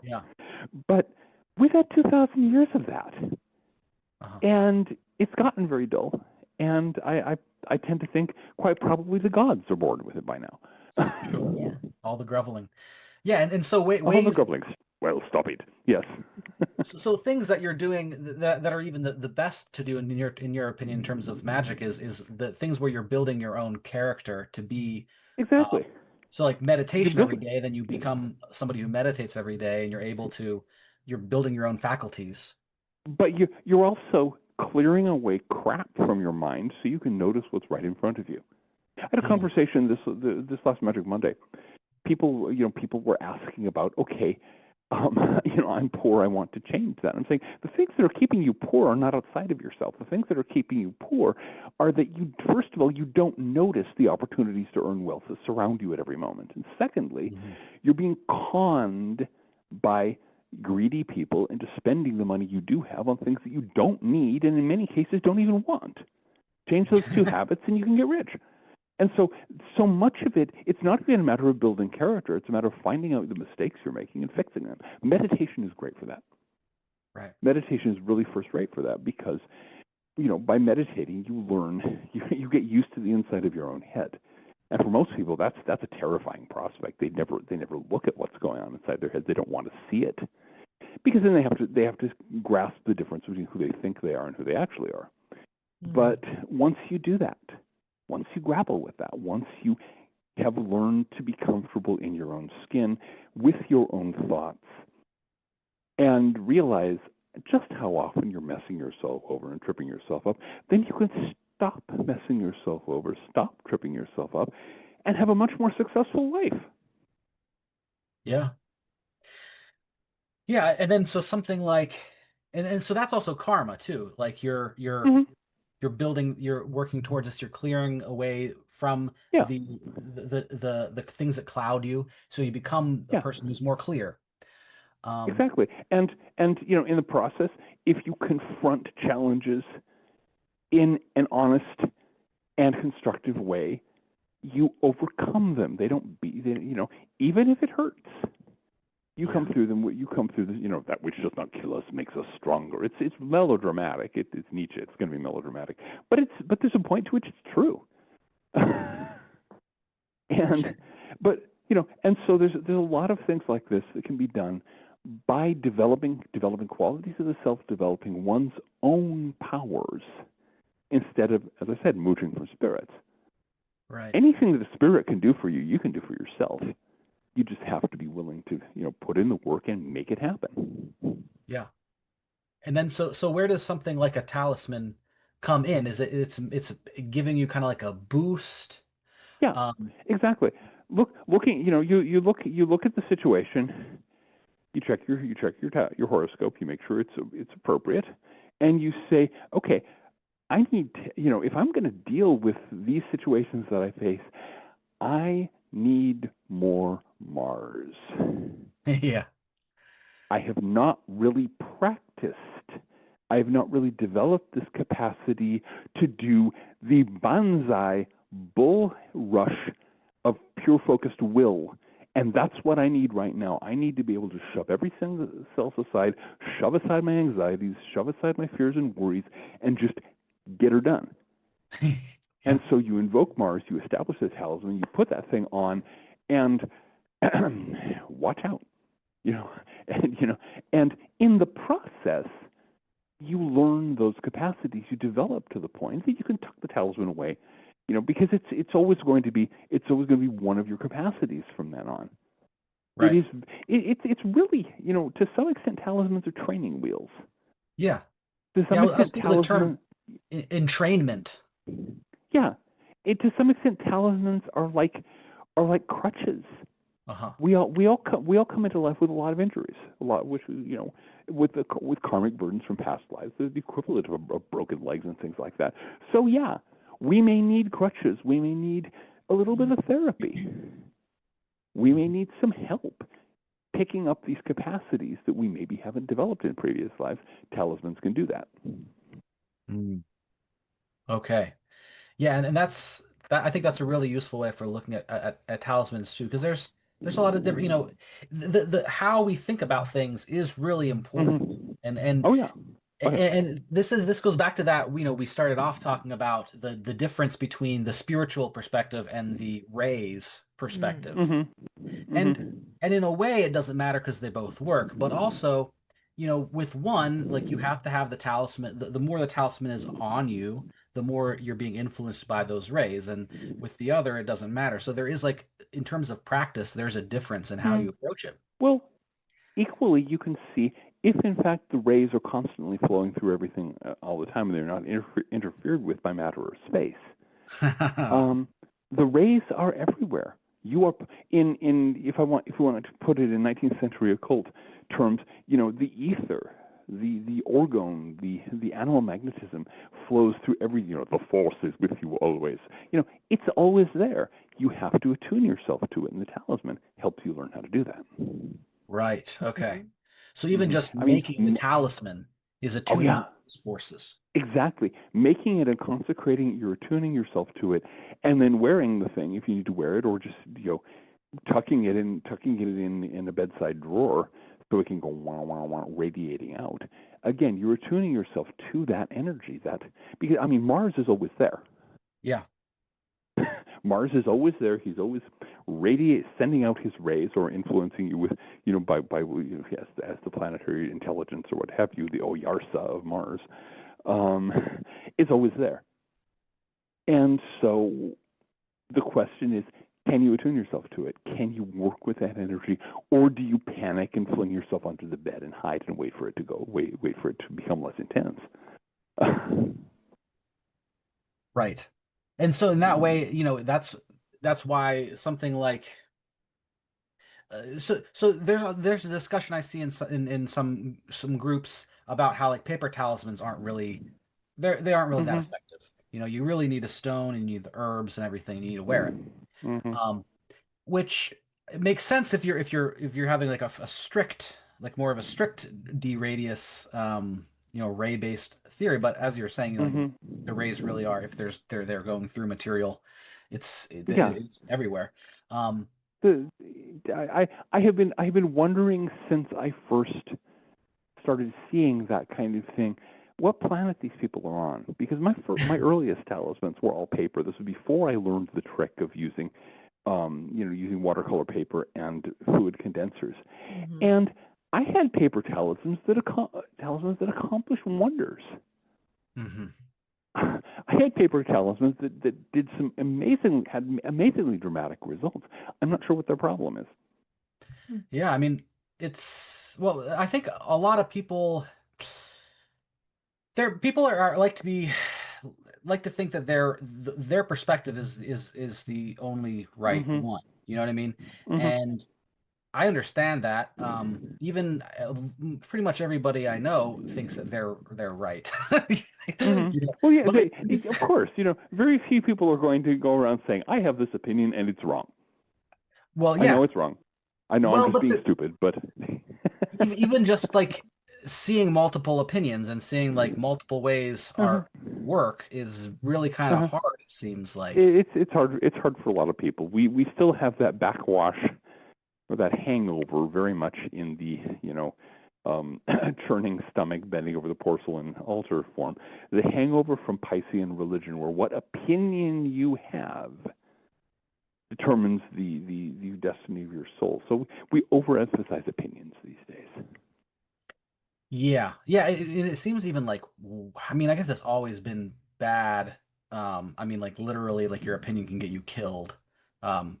A: Yeah.
C: But we've had 2,000 years of that,
A: Uh-huh.
C: and it's gotten very dull. And I tend to think quite probably the gods are bored with it by now.
A: Sure.
B: Yeah.
A: All the groveling. Yeah, and so
C: All the
A: ways
C: groveling. Well, stop it. Yes.
A: so things that you're doing that are even the best to do in your opinion in terms of magic is the things where you're building your own character to be uh,
C: Exactly.
A: so like meditation
C: build
A: every day, then you become somebody who meditates every day and you're building your own faculties.
C: But you're also clearing away crap from your mind so you can notice what's right in front of you. I had a conversation this last Magic Monday. People were asking about, okay, I'm poor, I want to change that. I'm saying the things that are keeping you poor are not outside of yourself. The things that are keeping you poor are that first of all, you don't notice the opportunities to earn wealth that surround you at every moment. And secondly, you're being conned by greedy people into spending the money you do have on things that you don't need and in many cases don't even want. Change those 2 habits and you can get rich. And so much of it's not even a matter of building character. It's a matter of finding out the mistakes you're making and fixing them. Meditation is great for that.
A: Right.
C: Meditation is really first rate for that because, by meditating, you learn, you get used to the inside of your own head. And for most people, that's a terrifying prospect. They never look at what's going on inside their head. They don't want to see it. because then they have to grasp the difference between who they think they are and who they actually are. But once you do that, once you grapple with that, once you have learned to be comfortable in your own skin with your own thoughts, and realize just how often you're messing yourself over and tripping yourself up, then you can stop messing yourself over, stop tripping yourself up, and have a much more successful life.
A: Yeah. Yeah, and then so something like, and so that's also karma too. Like you're building, you're working towards this, you're clearing away from
C: Yeah.
A: the things that cloud you, so you become a person who's more clear.
C: Exactly. And you know, in the process, if you confront challenges in an honest and constructive way, you overcome them. They don't be, you know, even if it hurts. You come through them. You come through this. You know, that which does not kill us makes us stronger. It's melodramatic. It's Nietzsche. It's going to be melodramatic. But there's a point to which it's true. But you know, and so there's a lot of things like this that can be done by developing qualities of the self, developing one's own powers instead of, as I said, mooching from spirits.
A: Right.
C: Anything that a spirit can do for you, you can do for yourself. You just have to be willing to, you know, put in the work and make it happen.
A: Yeah. And then so where does something like a talisman come in? Is it's giving you kind of like a boost?
C: Yeah, exactly. Looking, you know, you look at the situation. You check your horoscope. You make sure it's appropriate, and you say, okay, I need to, you know, if I'm going to deal with these situations that I face, I need more Mars.
A: Yeah.
C: I have not really practiced. I have not really developed this capacity to do the banzai bull rush of pure focused will. And that's what I need right now. I need to be able to shove everything else aside, shove aside my anxieties, shove aside my fears and worries, and just get her done. And so you invoke Mars, you establish this talisman, you put that thing on, and watch out. You know, and in the process, you learn those capacities. You develop to the point that you can tuck the talisman away. You know, because it's always going to be one of your capacities from then on.
A: Right.
C: It's really, you know, to some extent, talismans are training wheels.
A: Yeah.
C: To some extent,
A: the term entrainment.
C: Yeah, to some extent, talismans are like crutches. We all come into life with a lot of injuries, which, you know, with karmic burdens from past lives, the equivalent of broken legs and things like that. So yeah, we may need crutches. We may need a little bit of therapy. We may need some help picking up these capacities that we maybe haven't developed in previous lives. Talismans can do that.
A: Okay. Yeah, and that's that. I think that's a really useful way for looking at talismans too, because there's a lot of different, you know, the how we think about things is really important. And
C: oh yeah.
A: And this goes back to that, you know, we started off talking about the difference between the spiritual perspective and the rays perspective. And in a way it doesn't matter because they both work, but also, you know, with one, like you have to have the talisman, the more the talisman is on you, the more you're being influenced by those rays, and with the other it doesn't matter. So there is, like, in terms of practice, there's a difference in how you approach it.
C: Well, equally, you can see if, in fact, the rays are constantly flowing through everything all the time, and they're not interfered with by matter or space. The rays are everywhere. You are if we want to put it in 19th century occult terms, you know, the ether, the orgone, the animal magnetism flows through every. You know, the force is with you always. You know, it's always there. You have to attune yourself to it, and the talisman helps you learn how to do that.
A: Right. Okay. So even just making the talisman is attuning those forces.
C: Exactly. Making it and consecrating, you're attuning yourself to it, and then wearing the thing if you need to wear it, or just, you know, tucking it in a bedside drawer so it can go wah wah wah, radiating out. Again, you're attuning yourself to that energy. Because Mars is always there.
A: Yeah.
C: Mars is always there. He's always sending out his rays or influencing you with, by as the planetary intelligence or what have you, the Oyarsa of Mars, is always there. And so the question is, can you attune yourself to it? Can you work with that energy, or do you panic and fling yourself onto the bed and hide and wait for it to go, wait for it to become less intense?
A: Right. And so in that way, that's why something like so there's a discussion I see in some groups about how like paper talismans aren't really they aren't really that effective. You really need a stone and you need the herbs and everything. You need to wear it. Which makes sense if you're having like a strict, like more of a strict D radius ray based theory. But as you're saying, like the rays really are, if they're going through material, it's everywhere.
C: I have been wondering since I first started seeing that kind of thing, what planet these people are on. Because my earliest talismans were all paper. This was before I learned the trick of using using watercolor paper and fluid condensers. And I had paper talismans that accomplished wonders. I had paper talismans that did had amazingly dramatic results. I'm not sure what their problem is.
A: Yeah, I mean, I think a lot of people are like to think that their perspective is the only right one. You know what I mean? And I understand that. Even pretty much everybody I know thinks that they're right.
C: Well, yeah, of course. Very few people are going to go around saying, "I have this opinion and it's wrong."
A: Well, yeah,
C: I know it's wrong. I know I'm just being stupid, but
A: even just like seeing multiple opinions and seeing like multiple ways our work is really kind of hard. It seems like
C: it's hard. It's hard for a lot of people. We still have that backwash or that hangover very much in the churning stomach, bending over the porcelain altar form. The hangover from Piscean religion, where what opinion you have determines the destiny of your soul. So we overemphasize opinions these days.
A: Yeah. It seems even like, I mean, I guess it's always been bad. I mean, like literally, like your opinion can get you killed. But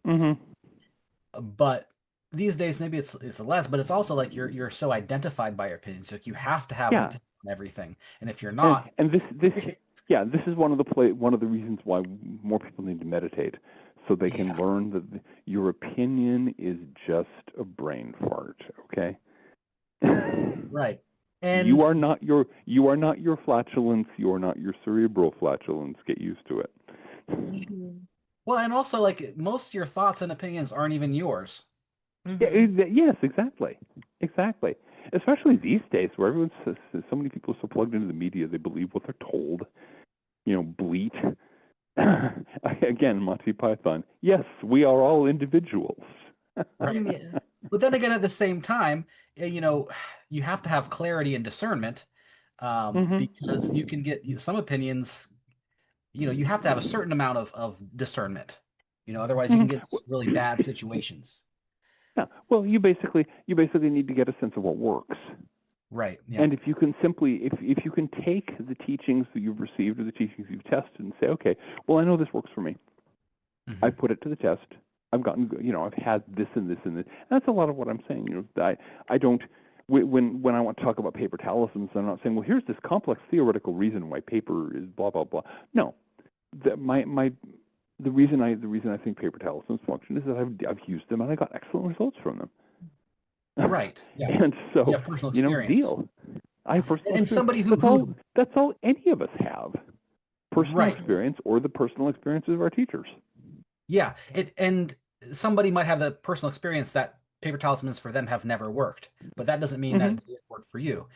A: these days, maybe it's less. But it's also like you're so identified by your opinions. Like you have to have an opinion on everything, and if you're not,
C: and this is one of the reasons why more people need to meditate, so they can learn that your opinion is just a brain fart. Okay.
A: Right. And
C: you are not your flatulence. You are not your cerebral flatulence. Get used to it.
A: Well, and also like most of your thoughts and opinions aren't even yours.
C: Yes, exactly. Especially these days, where so many people are so plugged into the media, they believe what they're told. Bleat. Again, Monty Python. Yes, we are all individuals.
A: Right. Yeah. But then again, at the same time, you have to have clarity and discernment, because you can get some opinions. You have to have a certain amount of discernment. Otherwise you can get really bad situations.
C: Yeah. Well, you basically need to get a sense of what works.
A: Right. Yeah.
C: And if you can if you can take the teachings that you've received or the teachings you've tested and say, okay, well, I know this works for me. I put it to the test. I've gotten, I've had this and this and this. That's a lot of what I'm saying. I don't, when I want to talk about paper talismans, I'm not saying, well, here's this complex theoretical reason why paper is blah blah blah. No, the reason I think paper talismans function is that I've used them and I got excellent results from them.
A: Right. Yeah.
C: And so,
A: you have personal experience.
C: Deal. I have personal
A: and
C: experience.
A: Somebody
C: that's all any of us have. Personal experience or the personal experiences of our teachers.
A: Yeah. And somebody might have the personal experience that paper talismans for them have never worked, but that doesn't mean that it didn't work for you.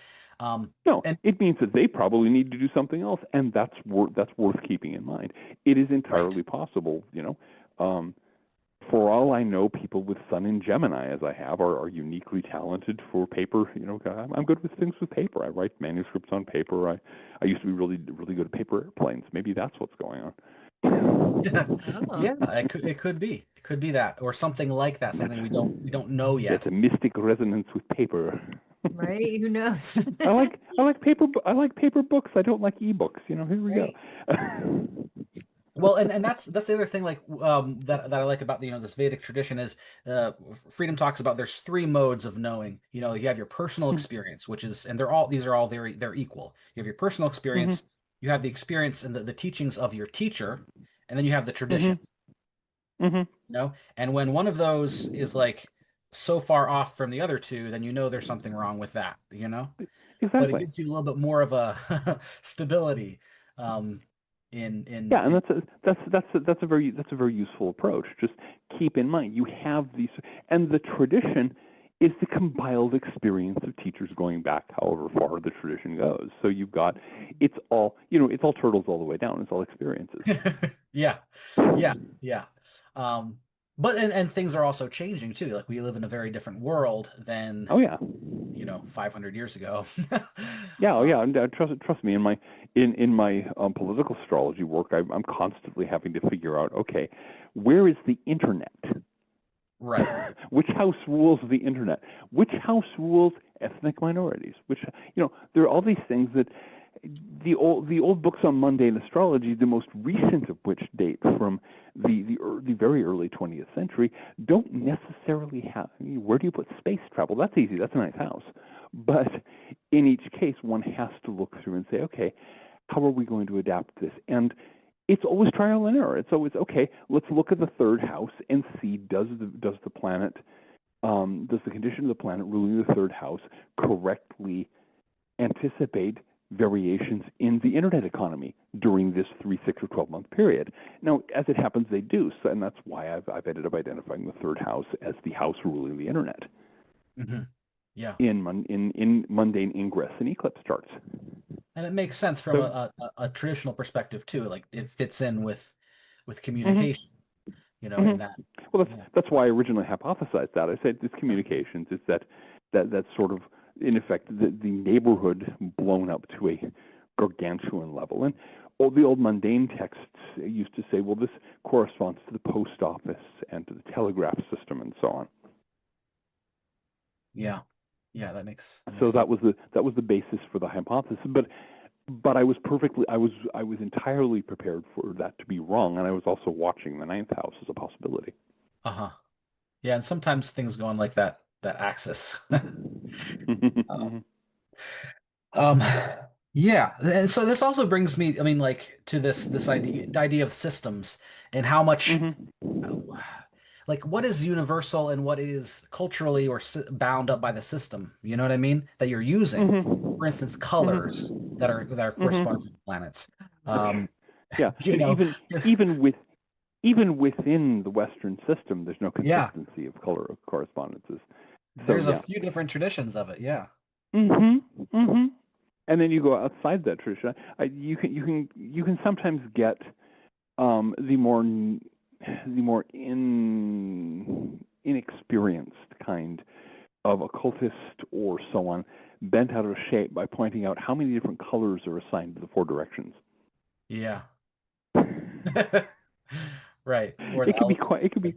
C: No, it means that they probably need to do something else, and that's worth keeping in mind. It is entirely possible, for all I know, people with Sun in Gemini, as I have, are uniquely talented for paper. I'm good with things with paper. I write manuscripts on paper. I used to be really, really good at paper airplanes. Maybe that's what's going on.
B: Oh,
A: Yeah, it could be that or something like that, something we don't know
C: It's
A: yet.
C: a mystic resonance with paper.
B: right. Who knows?
C: I like paper books. I don't like ebooks. Here we go.
B: Right.
A: Well, and that's the other thing, like that I like about this Vedic tradition is Freedom talks about there's three modes of knowing. You have your personal experience, which is, and these are all they're equal. You have your personal
C: Hmm.
A: experience, you have the experience and the teachings of your teacher, and then you have the
C: Hmm.
A: tradition.
C: Hmm.
A: And when one of those is like so far off from the other two, then there's something wrong with that. But it
C: Exactly.
A: gives you a little bit more of a stability um, in
C: Yeah, and
A: in
C: that's a very useful approach. Just keep in mind you have these, and the tradition is the compiled experience of teachers going back however far the tradition goes. So it's all turtles all the way down. It's all experiences.
A: Yeah, yeah, yeah. Um, but and things are also changing too. Like we live in a very different world than,
C: Oh yeah.
A: 500 years ago.
C: Yeah, oh
A: Uh,
C: yeah, and trust me. In my political astrology work, I'm constantly having to figure out, okay, where is the internet?
A: right.
C: Which house rules the internet? Which house rules ethnic minorities? There are all these things that the old books on mundane astrology, the most recent of which date from the very early 20th century, don't necessarily have. Where do you put space travel? That's easy. That's a nice house. But in each case, one has to look through and say, okay, how are we going to adapt this? And it's always trial and error. It's always, okay, let's look at the third house and see, does the planet, does the condition of the planet ruling the third house correctly anticipate variations in the internet economy during this 3, 6, or 12-month period? Now, as it happens, they do, so, and that's why I've ended up identifying the third house as the house ruling the internet
A: Hmm. Yeah.
C: in mundane ingress and eclipse charts.
A: And it makes sense from
C: So,
A: a traditional perspective too. Like it fits in with
C: mhm,
A: communication, in
C: mhm.
A: that.
C: Well,
A: Yeah.
C: that's why I originally hypothesized that. I said it's communications. It's that sort of, in effect, the neighborhood blown up to a gargantuan level. And all the old mundane texts used to say, well, this corresponds to the post office and to the telegraph system and so on.
A: Yeah. Yeah, that makes
C: So that
A: sense.
C: was the basis for the hypothesis. But I was entirely prepared for that to be wrong, and I was also watching the ninth house as a possibility.
A: Uh-huh. Yeah, and sometimes things go on like that axis. Uh,
C: Mhm.
A: Um, yeah, and so this also brings me, I mean, like to this idea of systems and how much,
C: Mhm.
A: like, what is universal and what is culturally or bound up by the system. You know what I mean? That you're using. For
C: Mhm.
A: instance, colors
C: Mhm.
A: that are corresponding to
C: Mhm.
A: the planets. Um,
C: Yeah,
A: you
C: but
A: know,
C: even with even within the Western system, there's no
A: yeah,
C: consistency of color correspondences. So
A: there's a
C: yeah.
A: few different traditions of it. Yeah.
C: Mhm. Mhm. And then you go outside that tradition. You can sometimes get the more inexperienced kind of occultist or so on bent out of shape by pointing out how many different colors are assigned to the four directions.
A: Yeah. Right. Or the
C: It could be
A: elements.
C: quite it could be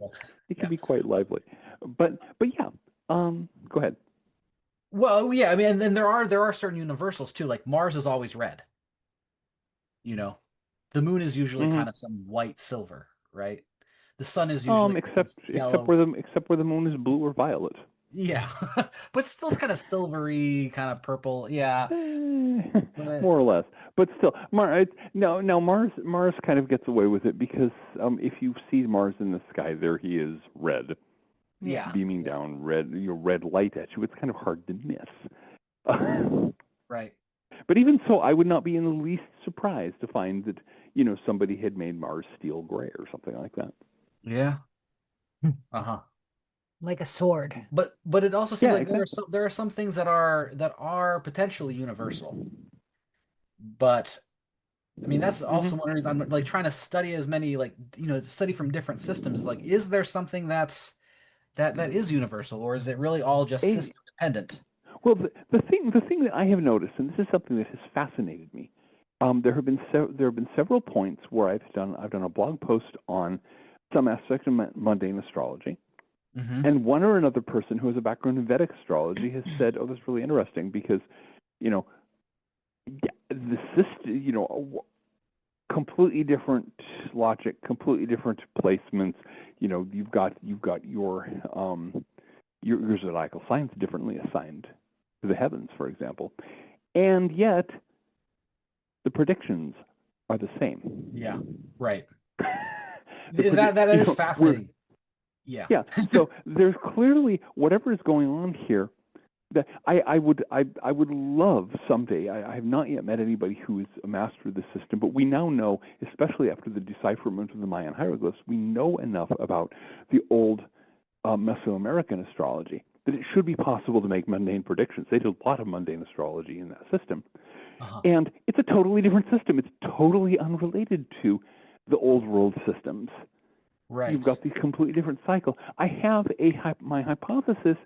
C: it could
A: Yeah.
C: be quite lively. But yeah, go ahead.
A: Well, yeah, I mean, and then there are certain universals too. Like Mars is always red, you know. The moon is usually
C: Hmm.
A: kind of some white silver, right? The sun is usually like
C: Except
A: this
C: except
A: yellow.
C: where the moon is blue or violet.
A: Yeah. But still it's kind of silvery, kind of purple. Yeah. But
C: More or less, but still, no. Mars kind of gets away with it because if you see Mars in the sky, there he is, red,
A: yeah.
C: beaming
A: Yeah.
C: down red light at you. It's kind of hard to miss.
A: Right.
C: But even so, I would not be in the least surprised to find that somebody had made Mars steel gray or something like that.
A: Yeah. Uh-huh.
B: like a sword.
A: But it also seems
C: Yeah,
A: like
C: exactly.
A: there are some things that are potentially universal. But I mean, that's also
C: Hmm.
A: one reason I'm like trying to study as many like study from different systems. Like, is there something that is universal, or is it really all just
C: A,
A: system dependent?
C: well, the thing that I have noticed, and this is something that has fascinated me, There have been several points where I've done a blog post on some aspect of mundane astrology, and one or another person who has a background in Vedic astrology has said, "Oh, that's really interesting because, you know, the system, completely different logic, completely different placements. You've got your zodiacal signs differently assigned to the heavens, for example, and yet the predictions are the same."
A: Yeah, right. That is fascinating. Yeah.
C: Yeah. So there's clearly whatever is going on here. That I would love someday. I have not yet met anybody who is a master of the system, but we now know, especially after the decipherment of the Mayan hieroglyphs, we know enough about the old Mesoamerican astrology that it should be possible to make mundane predictions. They did a lot of mundane astrology in that system. And it's a totally different system. It's totally unrelated to the old world systems.
A: Right.
C: You've got these completely different cycles. I have my hypothesis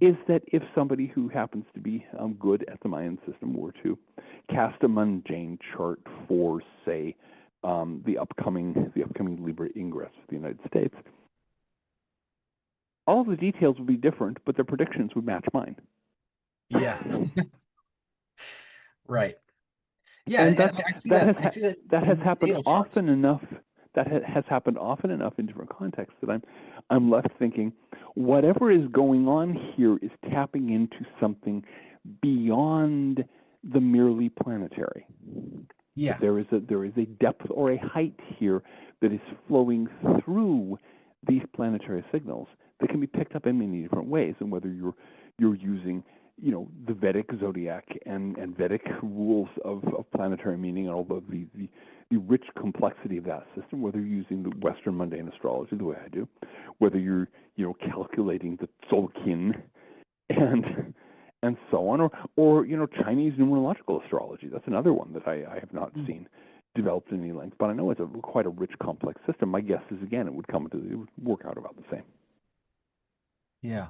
C: is that if somebody who happens to be good at the Mayan system were to cast a mundane chart for, say, the upcoming Libra ingress of the United States, all of the details would be different, but their predictions would match mine.
A: Yeah. Right. Yeah,
C: and
A: I see that
C: has happened often enough. That has happened often enough in different contexts that I'm left thinking, whatever is going on here is tapping into something beyond the merely planetary.
A: Yeah.
C: That there is a depth or a height here that is flowing through these planetary signals that can be picked up in many different ways, and whether you're using the Vedic zodiac and Vedic rules of planetary meaning, and all the rich complexity of that system, whether you're using the Western mundane astrology the way I do, whether you're calculating the Tzolk'in and so on, or Chinese numerological astrology. That's another one that I have not seen developed in any length, but I know it's quite a rich, complex system. My guess is, again, it would work out about the same.
A: Yeah.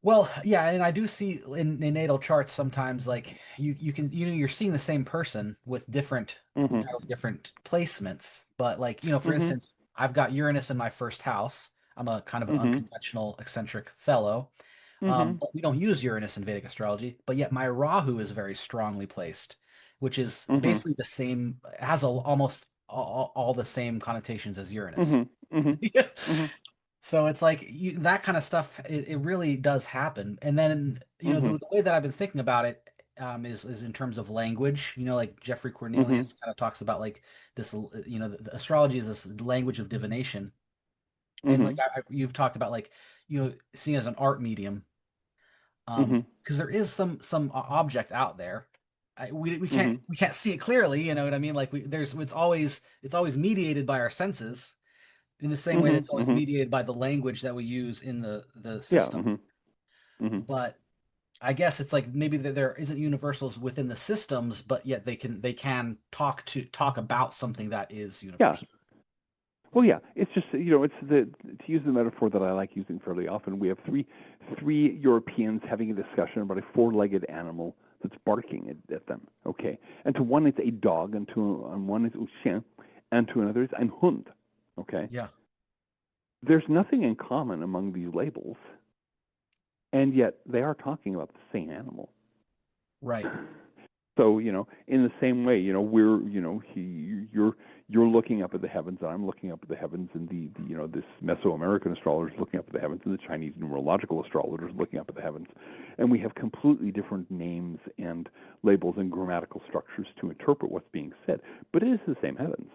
A: Well, yeah, and I do see in natal charts sometimes, like you can you're seeing the same person with different entirely different placements, but like for instance, I've got Uranus in my first house. I'm a kind of an unconventional eccentric fellow. But we don't use Uranus in Vedic astrology, but yet my Rahu is very strongly placed, which is basically the same, has almost all the same connotations as Uranus. So it's like that kind of stuff. It really does happen. And then the way that I've been thinking about it is in terms of language. Like Jeffrey Cornelius kind of talks about like this. The astrology is this language of divination, and like you've talked about like seeing it as an art medium, because there is some object out there. We can't see it clearly. You know what I mean? Like it's always mediated by our senses. In the same way that it's always mediated by the language that we use in the system. But I guess it's like maybe there isn't universals within the systems, but yet they can talk about something that is universal.
C: Yeah. Well, yeah, it's just it's to use the metaphor that I like using fairly often. We have three Europeans having a discussion about a four-legged animal that's barking at them. Okay, and to one it's a dog, and one is un chien, and to another it's ein Hund. Okay.
A: Yeah.
C: There's nothing in common among these labels, and yet they are talking about the same animal.
A: Right.
C: So in the same way, we're you're looking up at the heavens, and I'm looking up at the heavens, and the this Mesoamerican astrologer is looking up at the heavens, and the Chinese numerological astrologer is looking up at the heavens, and we have completely different names and labels and grammatical structures to interpret what's being said, but it is the same heavens.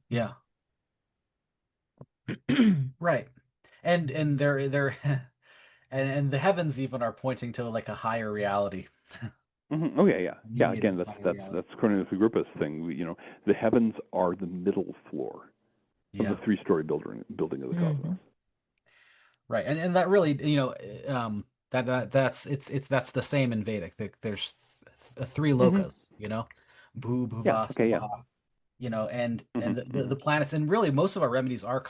A: Yeah. Right. And they're and the heavens even are pointing to like a higher reality.
C: Oh yeah. Again, that's Cornelius Agrippa's thing. The heavens are the middle floor of the three-story building of the cosmos.
A: Right, and that really that's the same in Vedic. There's three lokas, Bhu, Bhuva, Swaha. And the planets, and really most of our remedies are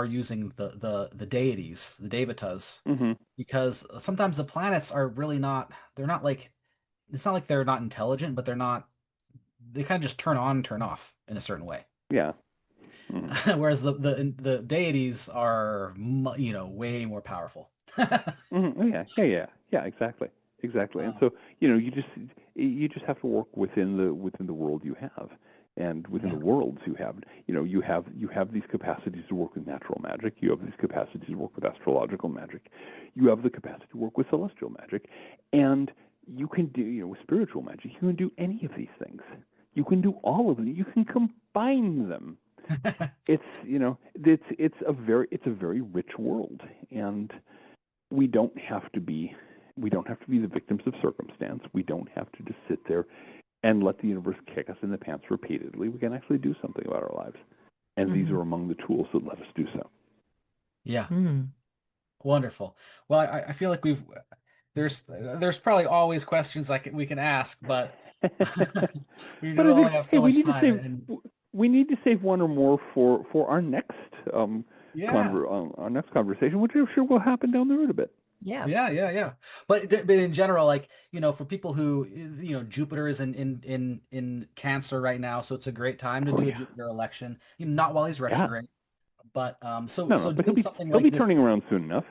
A: using the deities, the devatas, because sometimes the planets are really they're not like it's not like they're not intelligent, but they kind of just turn on and turn off in a certain way.
C: Yeah. Mm.
A: Whereas the deities are, way more powerful.
C: Oh, yeah, yeah, yeah, yeah, exactly, exactly. And
A: Um,
C: so, you just have to work within the world you have, and within
A: yeah.
C: the worlds you have. You have these capacities to work with natural magic. You have these capacities to work with astrological magic. You have the capacity to work with celestial magic, and you can do, with spiritual magic. You can do any of these things. You can do all of them. You can combine them. It's a very rich world, and we don't have to be the victims of circumstance. We don't have to just sit there and let the universe kick us in the pants repeatedly. We can actually do something about our lives, and these
B: Mhm.
C: are among the tools that let us do so.
A: Yeah.
B: Mm.
A: Wonderful. Well, I feel like there's probably always questions we can ask, but we
C: But
A: do
C: I think,
A: only have
C: hey,
A: so much time, and
C: we need to save one or more for our next
A: yeah.
C: our next conversation, which I'm sure will happen down the road a bit.
B: Yeah.
A: Yeah. But in general, for people who, Jupiter is in Cancer right now, so it's a great time to
C: Oh
A: do a
C: yeah,
A: Jupiter election. Not while he's
C: yeah.
A: retrograde, but so
C: No, no, but
A: doing something
C: he'll
A: like
C: be
A: this,
C: turning around soon enough.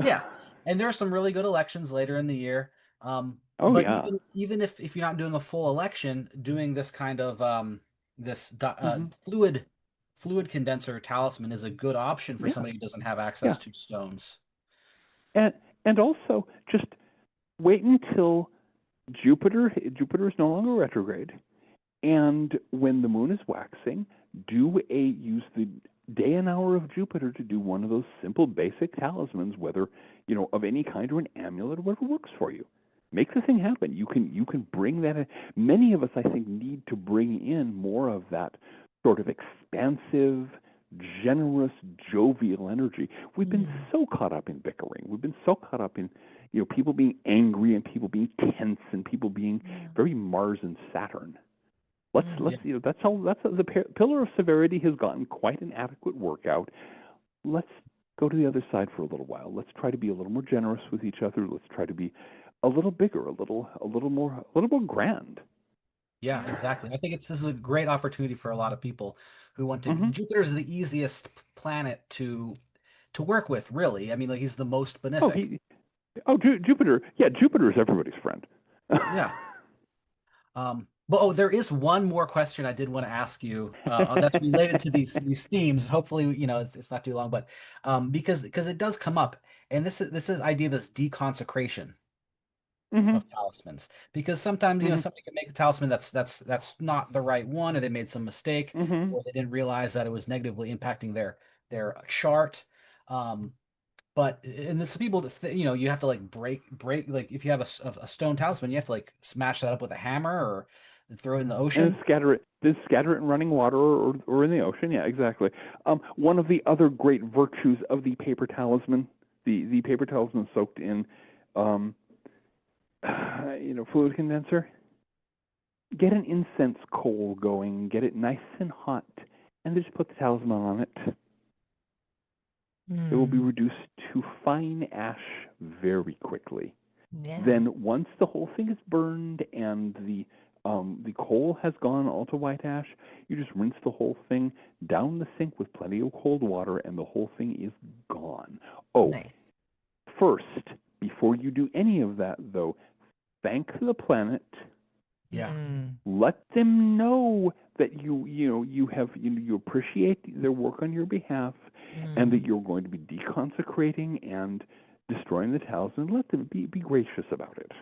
A: yeah. And there are some really good elections later in the year.
C: Oh
A: But
C: yeah.
A: even if you're not doing a full election, doing this kind of
C: Hmm.
A: fluid condenser talisman is a good option for
C: Yeah,
A: somebody who doesn't have access
C: yeah.
A: to stones.
C: And also just wait until Jupiter is no longer retrograde, and when the moon is waxing, use the day and hour of Jupiter to do one of those simple basic talismans, whether of any kind or an amulet or whatever works for you. Make the thing happen. You can bring that in. Many of us, I think, need to bring in more of that sort of expansive, generous, jovial energy. We've been
B: Mm.
C: so caught up in bickering. We've been so caught up in people being angry and people being tense and people being
B: Yeah.
C: very Mars and Saturn. Let's
B: Mm.
C: let's that's the pillar of severity has gotten quite an adequate workout. Let's go to the other side for a little while. Let's try to be a little more generous with each other. Let's try to be a little bigger, a little more grand.
A: Yeah, exactly. I think this is a great opportunity for a lot of people who want to.
C: Hmm.
A: Jupiter is the easiest planet to work with, really. I mean, he's the most
C: Oh,
A: benefic.
C: Jupiter. Yeah, Jupiter is everybody's friend.
A: Yeah. But there is one more question I did want to ask you that's related to these themes. Hopefully, it's not too long, but because it does come up, and this is idea, this deconsecration
C: Hmm.
A: of talismans, because sometimes
C: Hmm.
A: somebody can make a talisman that's not the right one, or they made some mistake,
C: Hmm.
A: or they didn't realize that it was negatively impacting their chart. Um, but and some people, you have to break like if you have a stone talisman, you have to smash that up with a hammer or throw it in the
C: And then
A: ocean.
C: scatter it in running water or in the ocean. Yeah, exactly. One of the other great virtues of the paper talisman, the paper talisman soaked in, um, fluid condenser. Get an incense coal going, get it nice and hot, and just put the talisman on it. It will be
B: Mm.
C: reduced to fine ash very quickly.
B: Yeah.
C: Then, once the whole thing is burned and the coal has gone all to white ash, you just rinse the whole thing down the sink with plenty of cold water, and the whole thing is gone. Oh,
B: Nice.
C: first, before you do any of that, though, thank the planet.
A: Yeah.
B: Mm.
C: Let them know that you appreciate their work on your behalf, and that
B: Mm.
C: you're going to be deconsecrating and destroying the talisman. Let them be gracious about it.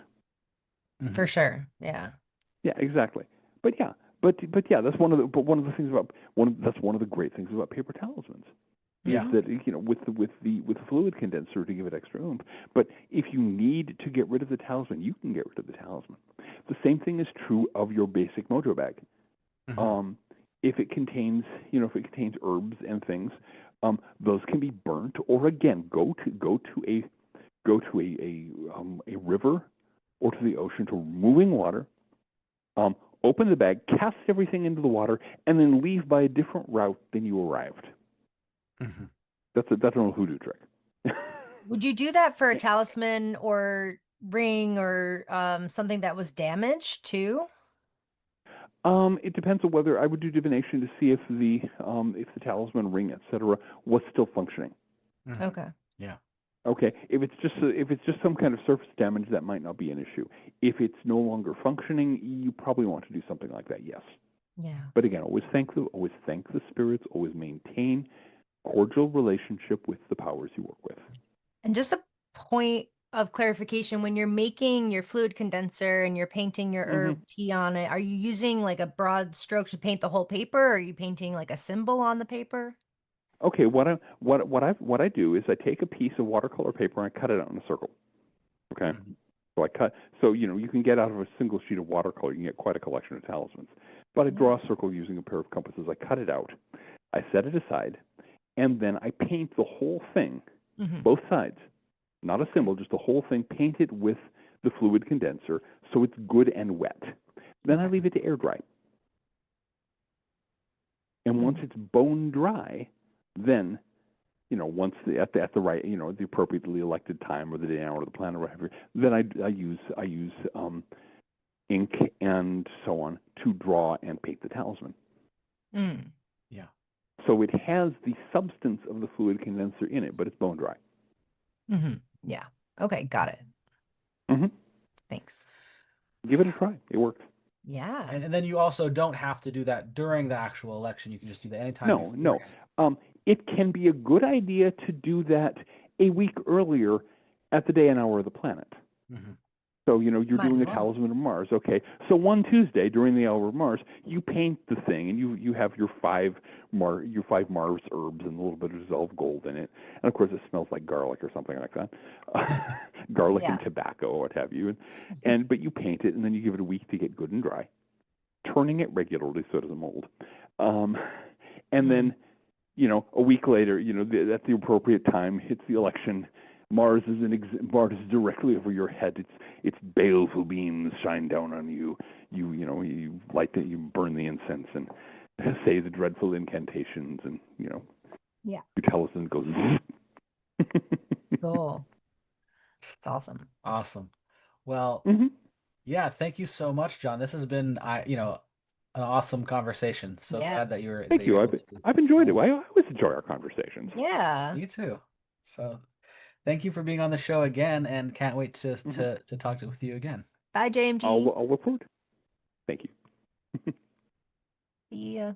A: Mhm.
B: For sure. Yeah.
C: Yeah, exactly. But yeah, but yeah, that's one of the things about that's one of the great things about paper talismans is
A: Yeah.
B: Mhm.
C: that with the fluid condenser to give it extra oomph. But if you need to get rid of the talisman, you can get rid of the talisman. The same thing is true of your basic mojo bag.
A: Mhm.
C: Um, if it contains herbs and things, those can be burnt, or again go to a river or to the ocean to moving water. Open the bag, cast everything into the water, and then leave by a different route than you arrived.
A: Mhm.
C: That's a little hoodoo trick.
B: Would you do that for a talisman or ring or something that was damaged too?
C: It depends on whether I would do divination to see if the talisman ring, etc., was still functioning.
A: Mhm.
B: Okay.
A: Yeah.
C: Okay, if it's just some kind of surface damage, that might not be an issue. If it's no longer functioning, you probably want to do something like that. Yes,
B: Yeah.
C: but again, always thank the spirits. Always maintain cordial relationship with the powers you work with.
B: And just a point of clarification, when you're making your fluid condenser and you're painting your herb tea on it, are you using like a broad stroke to paint the whole paper, or are you painting like a symbol on the paper?
C: Okay, what I do is I take a piece of watercolor paper and I cut it out in a circle. Okay,
A: Mhm.
C: so you can get out of a single sheet of watercolor, you can get quite a collection of talismans. But I draw a circle using a pair of compasses. I cut it out, I set it aside, and then I paint the whole thing, both sides, not a symbol, just the whole thing, paint it with the fluid condenser so it's good and wet. Then I leave it to air dry. And once it's bone dry, then once at the right, the appropriately elected time or the day hour of the planet or whatever, then I use ink and so on to draw and paint the talisman.
A: Yeah.
C: So it has the substance of the fluid condenser in it, but it's bone dry.
B: Yeah. Okay, got it. Thanks.
C: Give it a try. It works.
B: Yeah.
A: And then you also don't have to do that during the actual election. You can just do that anytime.
C: No. It can be a good idea to do that a week earlier at the day and hour of the planet. So, you're doing a talisman of Mars. Okay. So one Tuesday during the hour of Mars, you paint the thing and you have your five Mars herbs and a little bit of dissolved gold in it. And of course it smells like garlic or something like that. Garlic and tobacco, what have you. But you paint it and then you give it a week to get good and dry, turning it regularly so it doesn't mold. And then, a week later, at the appropriate time, hits the election. Mars is directly over your head. Its baleful beams shine down on you. You light it, you burn the incense and say the dreadful incantations, and your talisman goes.
B: Cool. It's awesome.
A: Awesome. Well, yeah, thank you so much, John. This has been an awesome conversation. So glad that you're.
C: Thank you. I've enjoyed it. I always enjoy our conversations.
B: Yeah.
A: Me too. So thank you for being on the show again, and can't wait to talk with you again.
B: Bye, JMG.
C: I'll look forward. Thank you.
B: See ya.